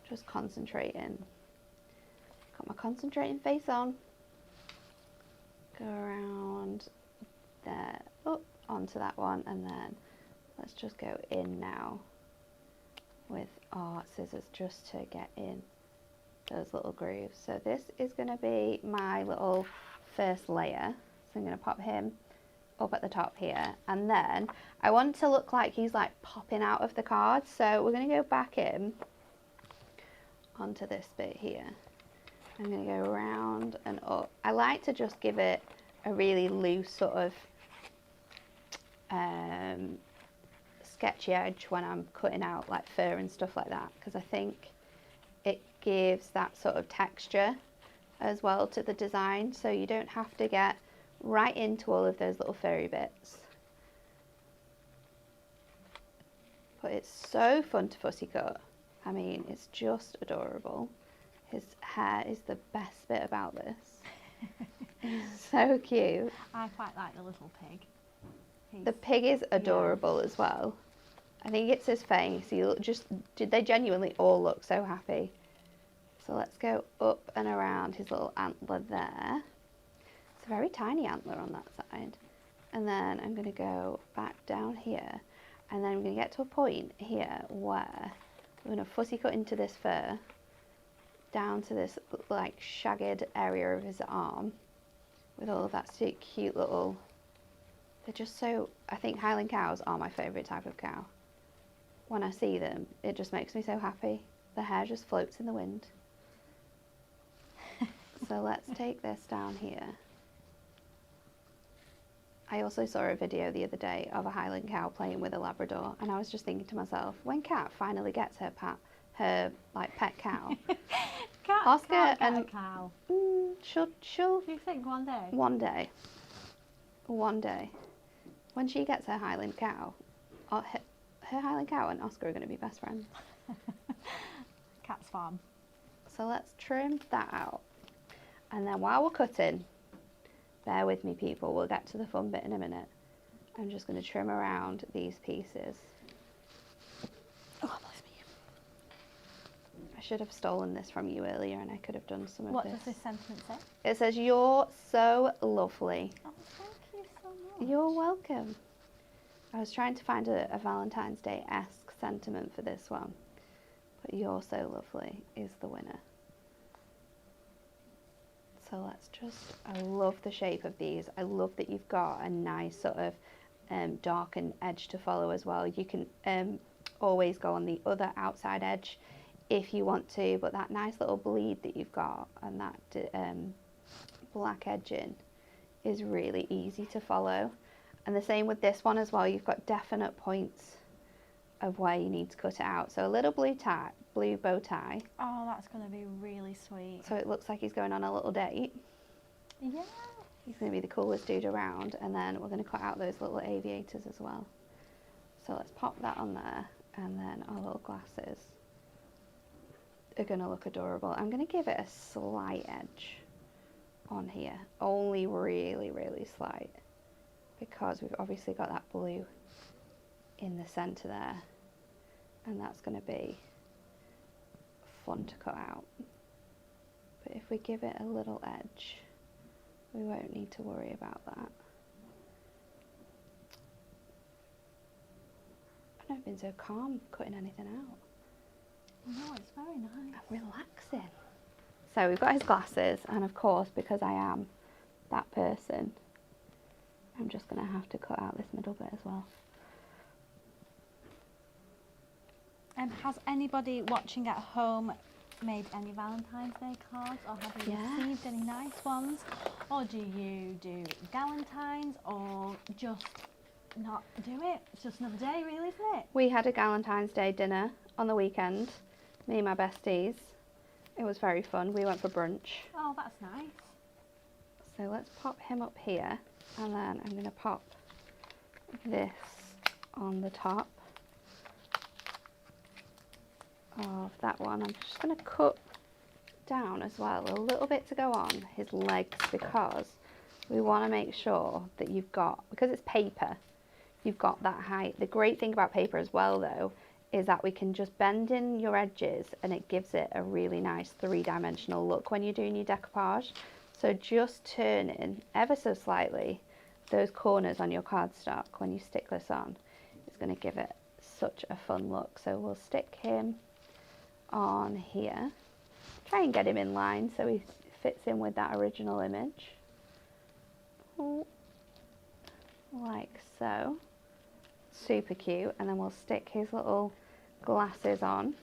Just concentrating. Got my concentrating face on. Go around there, up onto that one, and then let's just go in now with our scissors just to get in those little grooves. So this is going to be my little first layer. So I'm going to pop him up at the top here, and then I want to look like he's like popping out of the card. So we're going to go back in onto this bit here. I'm going to go around and up. I like to just give it a really loose sort of sketchy edge when I'm cutting out like fur and stuff like that, because I think it gives that sort of texture as well to the design, so you don't have to get right into all of those little furry bits. But it's so fun to fussy cut. I mean, it's just adorable. His hair is the best bit about this. He's so cute. I quite like the little pig. The pig is adorable as well. I think it's his face. They genuinely all look so happy. So let's go up and around his little antler there. It's a very tiny antler on that side. And then I'm going to go back down here. And then I'm going to get to a point here where we're going to fussy cut into this fur down to this like shagged area of his arm with all of that cute little... They're just so... I think Highland cows are my favourite type of cow. When I see them, it just makes me so happy. The hair just floats in the wind. So let's take this down here. I also saw a video the other day of a Highland cow playing with a Labrador, and I was just thinking to myself, when Kat finally gets her pet cow, Oscar can't get and a cow. she'll Do you think one day? One day, when she gets her Highland cow, her Highland cow and Oscar are going to be best friends. Cat's farm. So let's trim that out, and then while we're cutting, bear with me people, we'll get to the fun bit in a minute. I'm just going to trim around these pieces. Oh, bless me. I should have stolen this from you earlier and I could have done some of What this. does this sentence say? It says, "You're so lovely." Oh, thank you so much. You're welcome. I was trying to find a Valentine's Day-esque sentiment for this one, but "you're so lovely" is the winner. So let's I love the shape of these. I love that you've got a nice sort of darkened edge to follow as well. You can always go on the other outside edge if you want to, but that nice little bleed that you've got and that black edging is really easy to follow. And the same with this one as well. You've got definite points of where you need to cut it out. So a little blue bow tie. Oh, that's going to be really sweet. So it looks like he's going on a little date. Yeah. He's going to be the coolest dude around. And then we're going to cut out those little aviators as well. So let's pop that on there. And then our little glasses are going to look adorable. I'm going to give it a slight edge on here. Only really, really slight. Because we've obviously got that blue in the centre there. And that's going to be fun to cut out. But if we give it a little edge, we won't need to worry about that. I've never been so calm cutting anything out. No, it's very nice. I'm relaxing. So we've got his glasses, and of course, because I am that person, I'm just going to have to cut out this middle bit as well. Has anybody watching at home made any Valentine's Day cards, or have you received any nice ones? Or do you do Galentine's, or just not do it? It's just another day, really, isn't it? We had a Galentine's Day dinner on the weekend, me and my besties. It was very fun. We went for brunch. Oh, that's nice. So let's pop him up here, and then I'm going to pop this on the top of that one. I'm just going to cut down as well a little bit to go on his legs, because we want to make sure that you've got, because it's paper, you've got that height. The great thing about paper as well though is that we can just bend in your edges and it gives it a really nice three-dimensional look when you're doing your decoupage. So just turning ever so slightly those corners on your cardstock when you stick this on is going to give it such a fun look. So we'll stick him on here, try and get him in line so he fits in with that original image, like so. Super cute. And then we'll stick his little glasses on.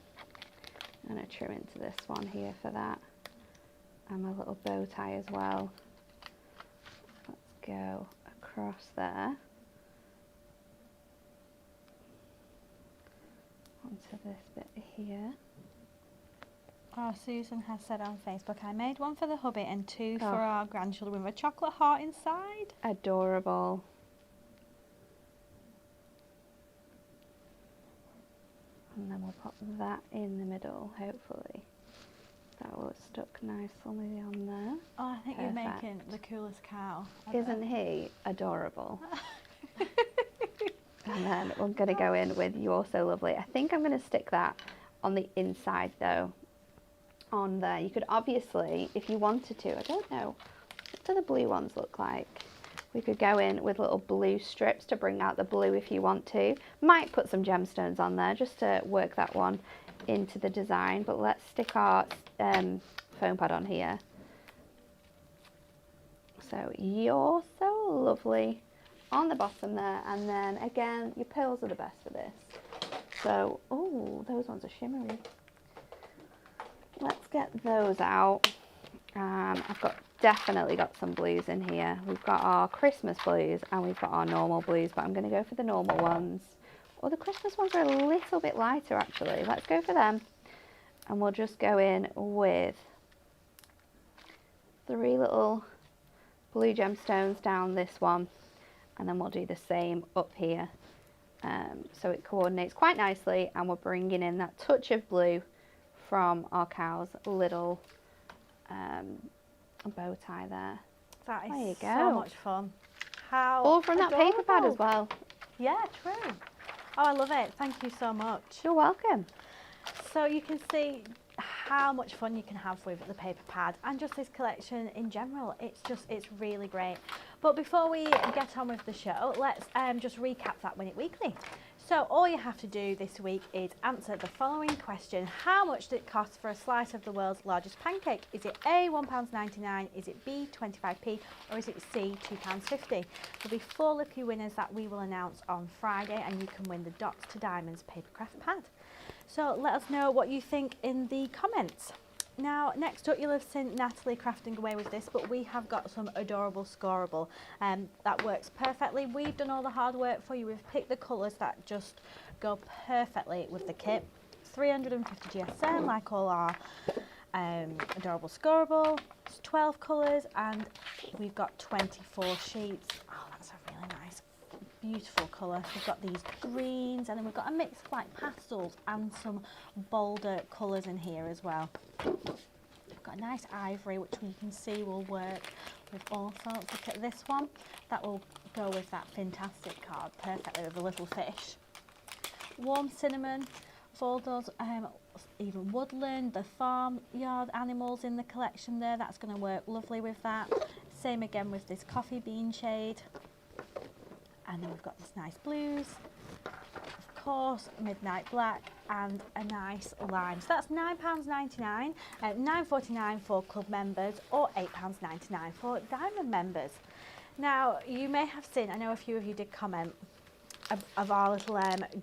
I'm going to trim into this one here for that, and my little bow tie as well. Let's go across there onto this bit here. Oh, Susan has said on Facebook, I made one for the hubby and two for our grandchildren with a chocolate heart inside. Adorable. And then we'll pop that in the middle, hopefully. That will it's stuck nicely on there. Oh, I think you're Perfect. making the coolest cow ever. Isn't he adorable? And then we're going to go in with You're So Lovely. I think I'm going to stick that on the inside though, on there. You could obviously, if you wanted to, I don't know, what do the blue ones look like? We could go in with little blue strips to bring out the blue if you want to. Might put some gemstones on there just to work that one into the design, but let's stick our foam pad on here. So You're So Lovely on the bottom there, and then again, your pearls are the best for this. So, oh, those ones are shimmery. Let's get those out. I've definitely got some blues in here. We've got our Christmas blues and we've got our normal blues, but I'm going to go for the normal ones. Or the Christmas ones are a little bit lighter actually. Let's go for them. And we'll just go in with 3 little blue gemstones down this one. And then we'll do the same up here. So it coordinates quite nicely, and we're bringing in that touch of blue from our cow's little bow tie there. That There you is go. so much fun. How All from that paper pad as adorable. well. Yeah, true. Oh, I love it. Thank you so much. You're welcome. So you can see how much fun you can have with the paper pad and just this collection in general. It's really great. But before we get on with the show, let's just recap that Win It Weekly. So all you have to do this week is answer the following question. How much did it cost for a slice of the world's largest pancake? Is it A, £1.99, is it B, 25p, or is it C, £2.50? There'll be 4 lucky winners that we will announce on Friday, and you can win the Dots to Diamonds papercraft pad. So let us know what you think in the comments. Now, next up, you'll have seen Natalie crafting away with this, but we have got some adorable scoreable that works perfectly. We've done all the hard work for you. We've picked the colours that just go perfectly with the kit. 350 GSM, like all our adorable scoreable. It's 12 colours, and we've got 24 sheets. Oh, that's a really nice, beautiful colour. We've got these greens, and then we've got a mix of like pastels and some bolder colours in here as well. We've got a nice ivory, which you can see will work with all sorts. Look at this one. That will go with that fantastic card perfectly with a little fish. Warm cinnamon, with all those even woodland, the farmyard animals in the collection there. That's going to work lovely with that. Same again with this coffee bean shade. And then we've got this nice blues, of course, midnight black, and a nice lime. So that's £9.99, £9.49 for club members, or £8.99 for diamond members. Now, you may have seen, I know a few of you did comment, of our little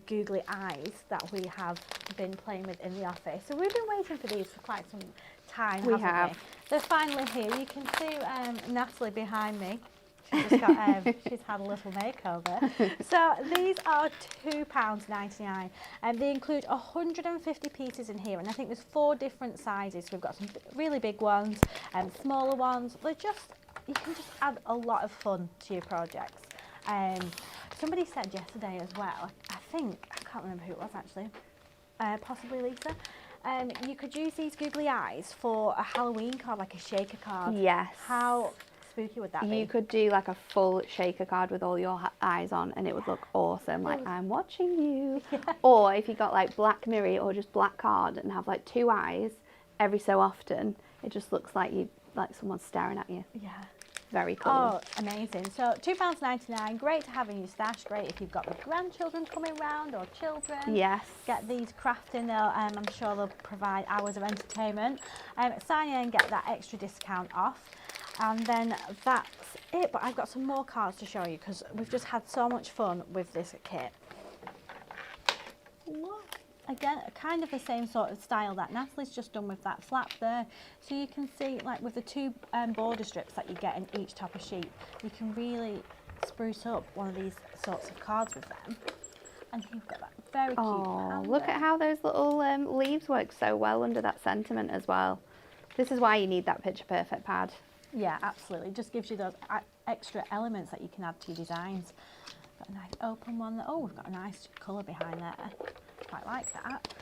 googly eyes that we have been playing with in the office. So we've been waiting for these for quite some time, haven't we? They're finally here. You can see Natalie behind me. She's just got, she's had a little makeover. So these are £2.99, and they include 150 pieces in here, and I think there's 4 different sizes. We've got some really big ones and smaller ones. They're just, you can just add a lot of fun to your projects. Somebody said yesterday as well, I can't remember who it was actually, possibly Lisa, you could use these googly eyes for a Halloween card, like a shaker card. Yes. How spooky would that be? You could do like a full shaker card with all your eyes on, and it would look awesome, like I'm watching you. Yeah. Or if you got like black mirror or just black card and have like 2 eyes every so often, it just looks like someone's staring at you. Yeah. Very cool. Oh, amazing. So £2.99, great to have in your stash, great if you've got the grandchildren coming round or children. Yes. Get these crafting, I'm sure they'll provide hours of entertainment. Sign in and get that extra discount off. And then that's it, but I've got some more cards to show you because we've just had so much fun with this kit. Look. Again, kind of the same sort of style that Natalie's just done with that flap there. So you can see, like with the 2 border strips that you get in each top of sheet, you can really spruce up one of these sorts of cards with them. And you've got that very cute panda. Look at how those little leaves work so well under that sentiment as well. This is why you need that picture perfect pad. Yeah, absolutely. It just gives you those extra elements that you can add to your designs. Got a nice open one. Oh, we've got a nice colour behind there. Quite like that.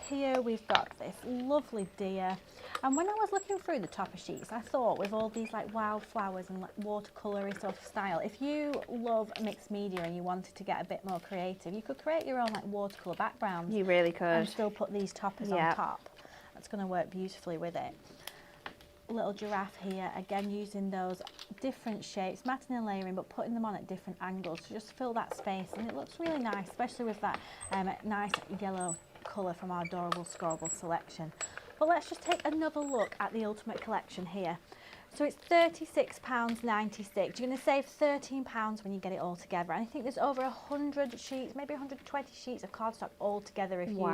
Here we've got this lovely deer, and when I was looking through the topper sheets, I thought with all these like wildflowers and like watercolory sort of style, if you love mixed media and you wanted to get a bit more creative, you could create your own like watercolor backgrounds. You really could. And still put these toppers on Yep. top. That's going to work beautifully with it. Little giraffe here, again using those different shapes, matting and layering, but putting them on at different angles to just fill that space, and it looks really nice, especially with that nice yellow colour from our Adorable Scorable selection. But let's just take another look at the Ultimate Collection here. So it's £36.96. You're going to save £13 when you get it all together. And I think there's over 100 sheets, maybe 120 sheets of cardstock all together if you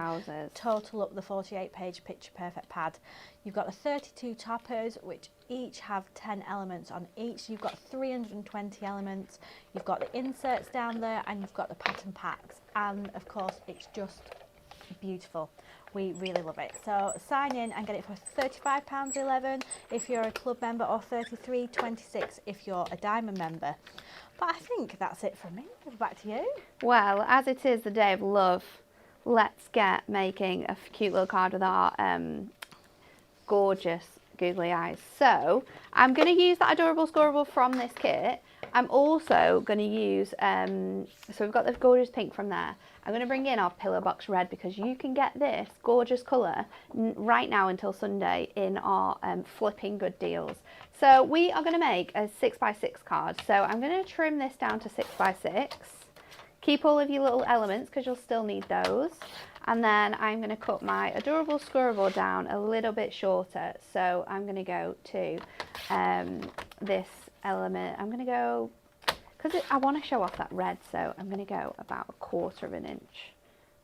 total up the 48-page Picture Perfect pad. You've got the 32 toppers, which each have 10 elements on each. You've got 320 elements. You've got the inserts down there, and you've got the pattern packs. And of course, it's just beautiful. We really love it. So sign in and get it for £35.11 if you're a club member, or $33.26 if you're a diamond member. But I think that's it from me. Back to you. Well, as it is the day of love, let's get making a cute little card with our gorgeous googly eyes. So I'm going to use that Adorable Scorable from this kit. I'm also going to use, so we've got the gorgeous pink from there. I'm going to bring in our Pillow Box Red, because you can get this gorgeous colour right now until Sunday in our flipping good deals. So we are going to make a 6x6 card. So I'm going to trim this down to 6x6. Keep all of your little elements because you'll still need those. And then I'm going to cut my Adorable Scorable down a little bit shorter. So I'm going to go to this element. I'm going to go, because I want to show off that red, so I'm going to go about 1/4 of an inch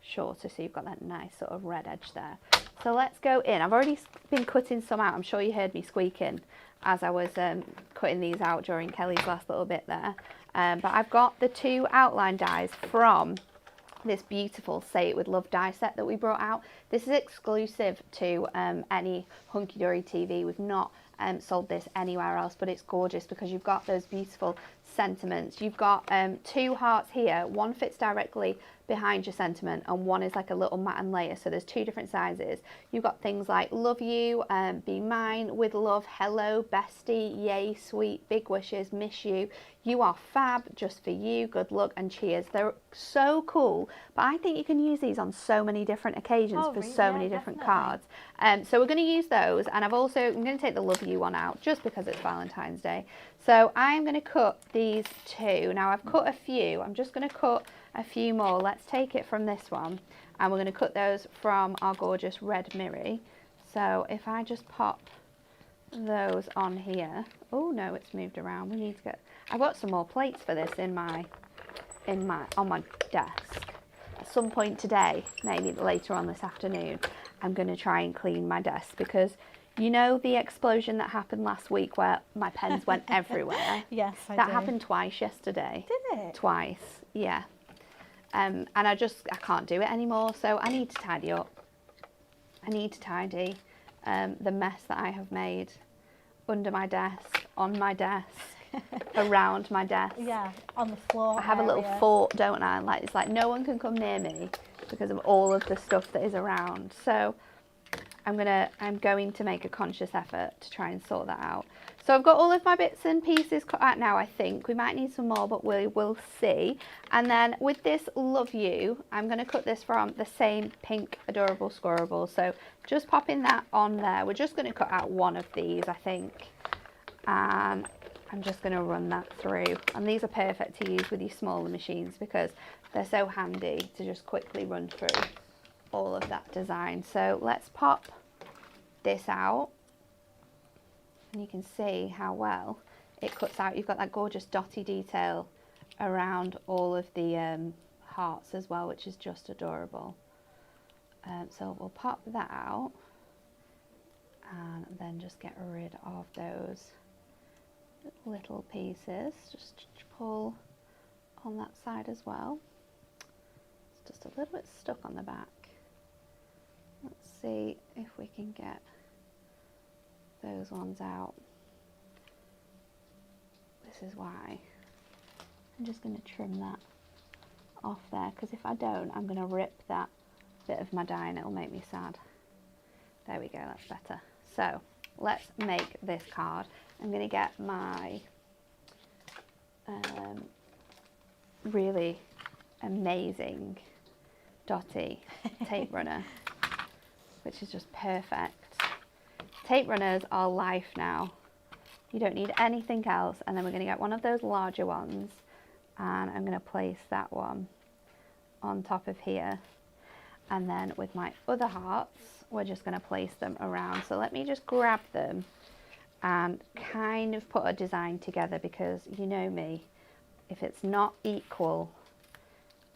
shorter, so you've got that nice sort of red edge there. So let's go in. I've already been cutting some out. I'm sure you heard me squeaking as I was cutting these out during Kelly's last little bit there. But I've got the 2 outline dies from this beautiful Say It With Love die set that we brought out. This is exclusive to any Hunky Dory TV. We've not sold this anywhere else, but it's gorgeous because you've got those beautiful sentiments. You've got 2 hearts here. One fits directly behind your sentiment, and one is like a little matte and layer, so there's 2 different sizes. You've got things like love you, be mine, with love, hello, bestie, yay, sweet, big wishes, miss you, you are fab, just for you, good luck, and cheers. They're so cool, but I think you can use these on so many different occasions for so many different cards. So we're going to use those, and I'm going to take the love you one out just because it's Valentine's Day. So I'm going to cut these 2. Now I've cut a few. I'm just going to cut a few more. Let's take it from this one, and we're going to cut those from our gorgeous red Miri. So if I just pop those on here. Oh no, it's moved around. We need to get, I've got some more plates for this on my desk. At some point today, maybe later on this afternoon, I'm going to try and clean my desk, because you know the explosion that happened last week where my pens went everywhere? Yes, I That do. happened twice yesterday. Did it? Twice, yeah. And I can't do it anymore, so I need to tidy up. I need to tidy the mess that I have made under my desk, on my desk, around my desk. Yeah, on the floor. I have a little fort, don't I? Like, it's like no one can come near me because of all of the stuff that is around. So I'm going to make a conscious effort to try and sort that out. So I've got all of my bits and pieces cut out now, I think. We might need some more, but we will see. And then with this Love You, I'm going to cut this from the same pink Adorable Scorable. So just popping that on there. We're just going to cut out one of these, I think. And I'm just going to run that through. And these are perfect to use with your smaller machines because they're so handy to just quickly run through all of that design. So let's pop this out. And you can see how well it cuts out. You've got that gorgeous dotty detail around all of the hearts as well, which is just adorable. So we'll pop that out and then just get rid of those little pieces. Just pull on that side as well. It's just a little bit stuck on the back. Let's see if we can get those ones out. This is why I'm just going to trim that off there, because if I don't, I'm going to rip that bit of my dye and it'll make me sad. There we go, that's better. So let's make this card. I'm going to get my really amazing Dotty tape runner, which is just perfect. Tape runners are life now. You don't need anything else. And then we're going to get one of those larger ones, and I'm going to place that one on top of here. And then with my other hearts, we're just going to place them around. So let me just grab them and kind of put a design together, because you know me, if it's not equal,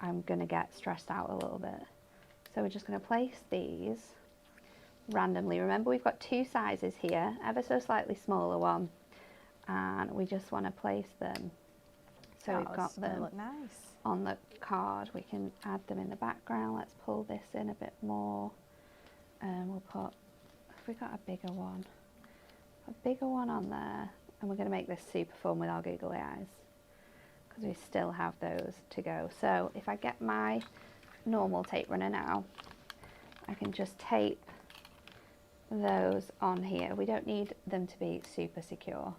I'm going to get stressed out a little bit. So we're just going to place these randomly. Remember, we've got two sizes here, ever so slightly smaller one, and we just want to place them so we've got them look nice on the card. We can add them in the background. Let's pull this in a bit more, and we'll put, have we got a bigger one on there, and we're going to make this super fun with our googly eyes, because we still have those to go. So if I get my normal tape runner now, I can just tape those on here. We don't need them to be super secure.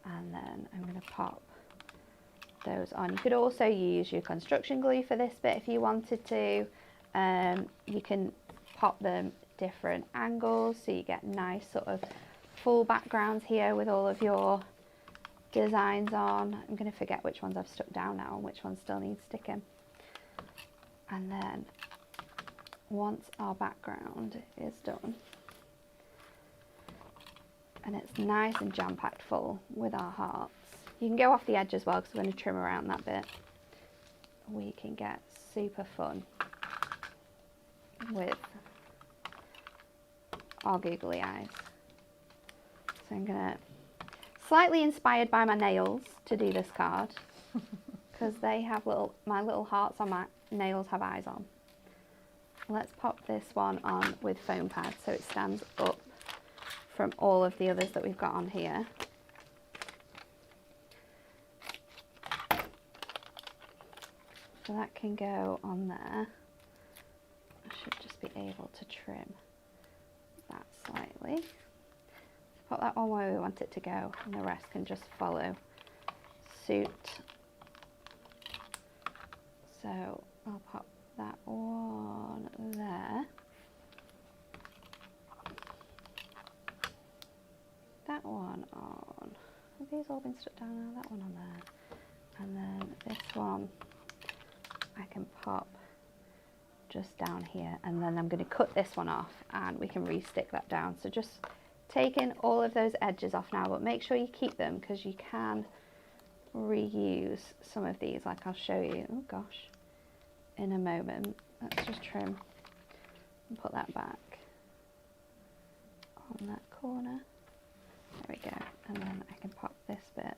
And then I'm going to pop those on. You could also use your construction glue for this bit if you wanted to. You can pop them different angles so you get nice sort of full backgrounds here with all of your designs on. I'm going to forget which ones I've stuck down now and which ones still need sticking. And then once our background is done, and it's nice and jam-packed full with our hearts, you can go off the edge as well, because we're going to trim around that bit. We can get super fun with our googly eyes. So I'm going to, slightly inspired by my nails to do this card, because they have my little hearts on my nails have eyes on. Let's pop this one on with foam pads so it stands up from all of the others that we've got on here. So that can go on there. I should just be able to trim that slightly. Put that on where we want it to go, and the rest can just follow suit. So I'll pop that one there. That one on. Have these all been stuck down now? That one on there. And then this one I can pop just down here, and then I'm going to cut this one off and we can re-stick that down. So just taking all of those edges off now, but make sure you keep them, because you can reuse some of these, like I'll show you, oh gosh, in a moment. Let's just trim and put that back on that corner. There we go. And then I can pop this bit,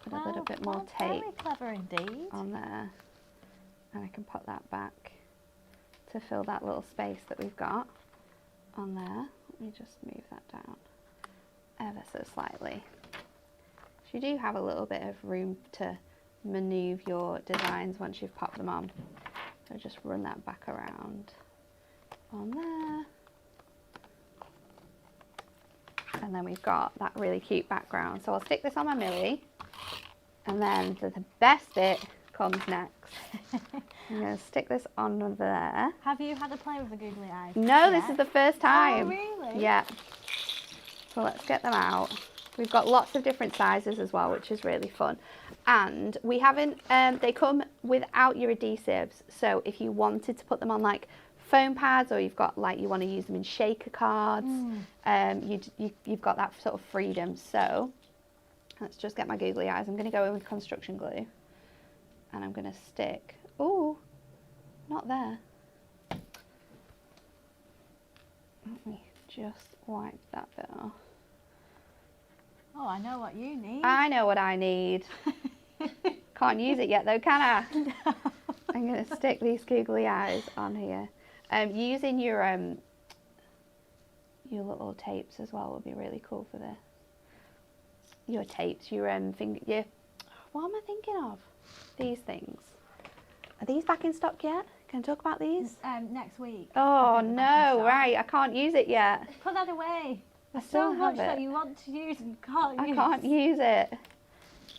put a little bit more tape very clever indeed on there, and I can put that back to fill that little space that we've got on there. Let me just move that down ever so slightly. So you do have a little bit of room to manoeuvre your designs once you've popped them on. So just run that back around on there. And then we've got that really cute background. So I'll stick this on my Millie, and then the best bit comes next. I'm going to stick this on there. Have you had a play with the googly eyes? No, this is the first time. Oh, really? Yeah. So let's get them out. We've got lots of different sizes as well, which is really fun. And we haven't, they come without your adhesives. So if you wanted to put them on like foam pads, or you've got like, you want to use them in shaker cards, you've got that sort of freedom. So let's just get my googly eyes. I'm going to go in with construction glue, and I'm going to stick, ooh, not there. Let me just wipe that bit off. Oh, I know what you need. I know what I need. Can't use it yet though, can I? No. I'm going to stick these googly eyes on here. Using your little tapes as well would be really cool for this. Your tapes, your what am I thinking of? These things. Are these back in stock yet? Can I talk about these? Next week. Oh I think we're back in no, stock. right, I can't use it yet. Put that away. There's still so much have that it. you want to use and you can't I use. can't use it.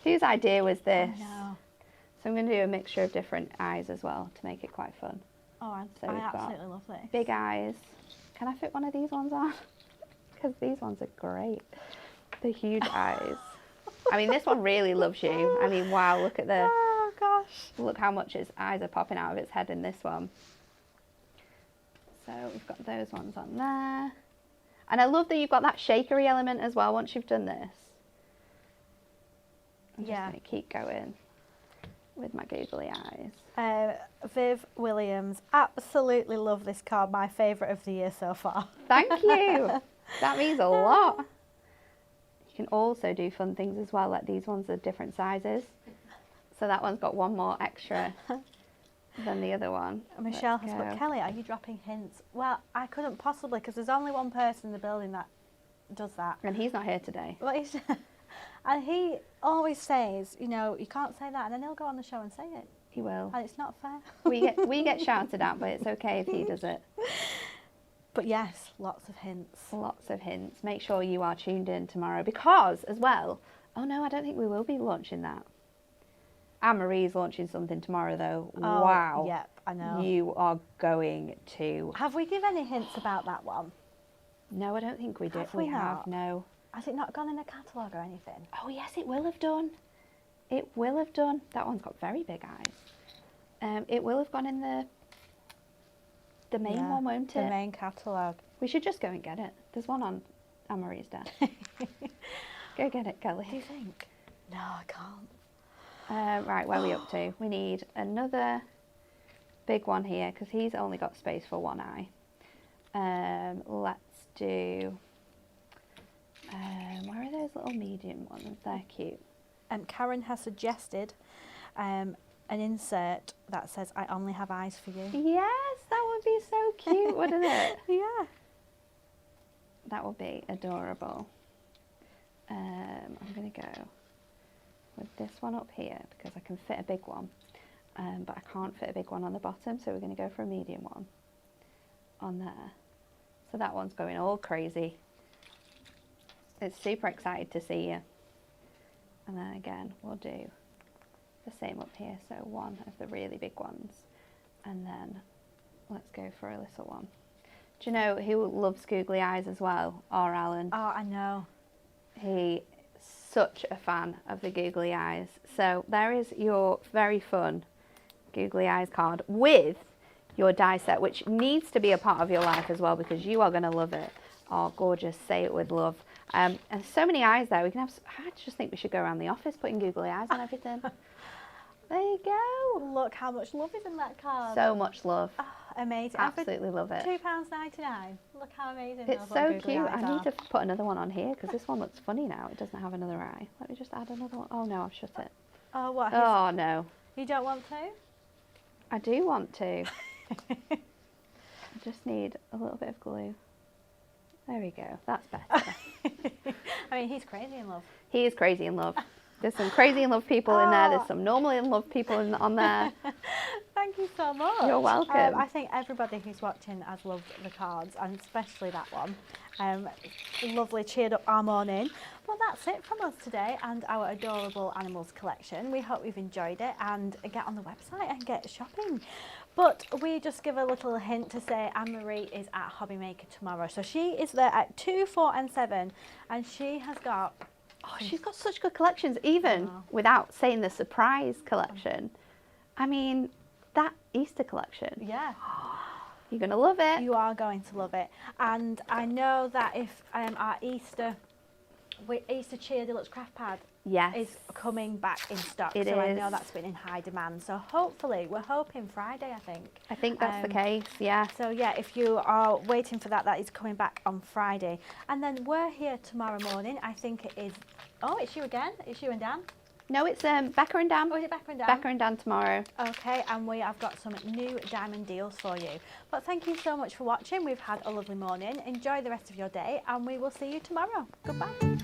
Whose idea was this? No. So I'm going to do a mixture of different eyes as well to make it quite fun. Oh, So I we've got absolutely love this. Big eyes. Can I fit one of these ones on? Because these ones are great. The huge eyes. I mean, this one really loves you. I mean, wow, look at the... Oh, gosh. Look how much its eyes are popping out of its head in this one. So we've got those ones on there. And I love that you've got that shakery element as well once you've done this. I'm just going to keep going with my googly eyes. Viv Williams, absolutely love this card. My favourite of the year so far. Thank you. That means a lot. You can also do fun things as well, like these ones are different sizes. So that one's got one more extra than the other one. Michelle Let's has put, go. Kelly, are you dropping hints? Well, I couldn't possibly, because there's only one person in the building that does that. And he's not here today. Well, and he always says, you know, you can't say that, and then he'll go on the show and say it, He will. and it's not fair. We get shouted at, but it's okay if he does it. But yes, lots of hints. Lots of hints. Make sure you are tuned in tomorrow because, as well, oh no, I don't think we will be launching that. Anne-Marie's launching something tomorrow though. Oh, Wow. Yep, I know. You are going to... Have we given any hints about that one? No, I don't think we did. Have we have, not? no. Has it not gone in a catalogue or anything? Oh yes, it will have done. It will have done. That one's got very big eyes. It will have gone in the main one, won't it? The main catalogue. We should just go and get it. There's one on Anne-Marie's desk. Go get it, Kelly. Do you think? No, I can't. Right, where are we up to? We need another big one here because he's only got space for one eye. Let's do... where are those little medium ones? They're cute. Karen has suggested an insert that says, I only have eyes for you. Yes, that would be so cute, wouldn't it? Yeah. That would be adorable. I'm going to go with this one up here because I can fit a big one, but I can't fit a big one on the bottom, so we're going to go for a medium one on there. So that one's going all crazy. It's super excited to see you. And then again, we'll do the same up here, so one of the really big ones, and then let's go for a little one. Do you know who loves googly eyes as well? R. Allen. Oh, I know. He's such a fan of the googly eyes. So there is your very fun googly eyes card with your die set, which needs to be a part of your life as well because you are going to love it. Oh, gorgeous. Say it with love. And so many eyes there. We can have. I just think we should go around the office putting googly eyes on everything. There you go. Look how much love is in that card. So much love. Oh, amazing. Absolutely love it. £2.99. Look how amazing It's those so little googly cute. eyes I need are. to put another one on here because this one looks funny now. It doesn't have another eye. Let me just add another one. Oh no, I've shut it. Oh, what? Oh no. You don't want to? I do want to. I just need a little bit of glue. There we go. That's better. I mean, he's crazy in love. He is crazy in love. There's some crazy in love people in there. There's some normally in love people on there. Thank you so much. You're welcome. I think everybody who's watching has loved the cards, and especially that one. Lovely, cheered up our morning. Well, that's it from us today and our adorable animals collection. We hope you've enjoyed it, and get on the website and get shopping. But we just give a little hint to say Anne-Marie is at Hobby Maker tomorrow. So she is there at 2, 4 and 7, and she has got... Oh, she's got such good collections, even without saying the surprise collection. I mean, that Easter collection. Yeah. You're going to love it. You are going to love it. And I know that if our Easter Cheer Deluxe Craft Pad Yes. is coming back in stock. It so I is. know that's been in high demand. So hopefully, we're hoping Friday, I think. I think that's the case, yeah. So yeah, if you are waiting for that, that is coming back on Friday. And then we're here tomorrow morning. I think it is... Oh, it's you again. It's you and Dan. No, it's Becca and Dan. Oh, is it Becca and Dan? Becca and Dan tomorrow. Okay, and we have got some new diamond deals for you. But thank you so much for watching. We've had a lovely morning. Enjoy the rest of your day, and we will see you tomorrow. Goodbye.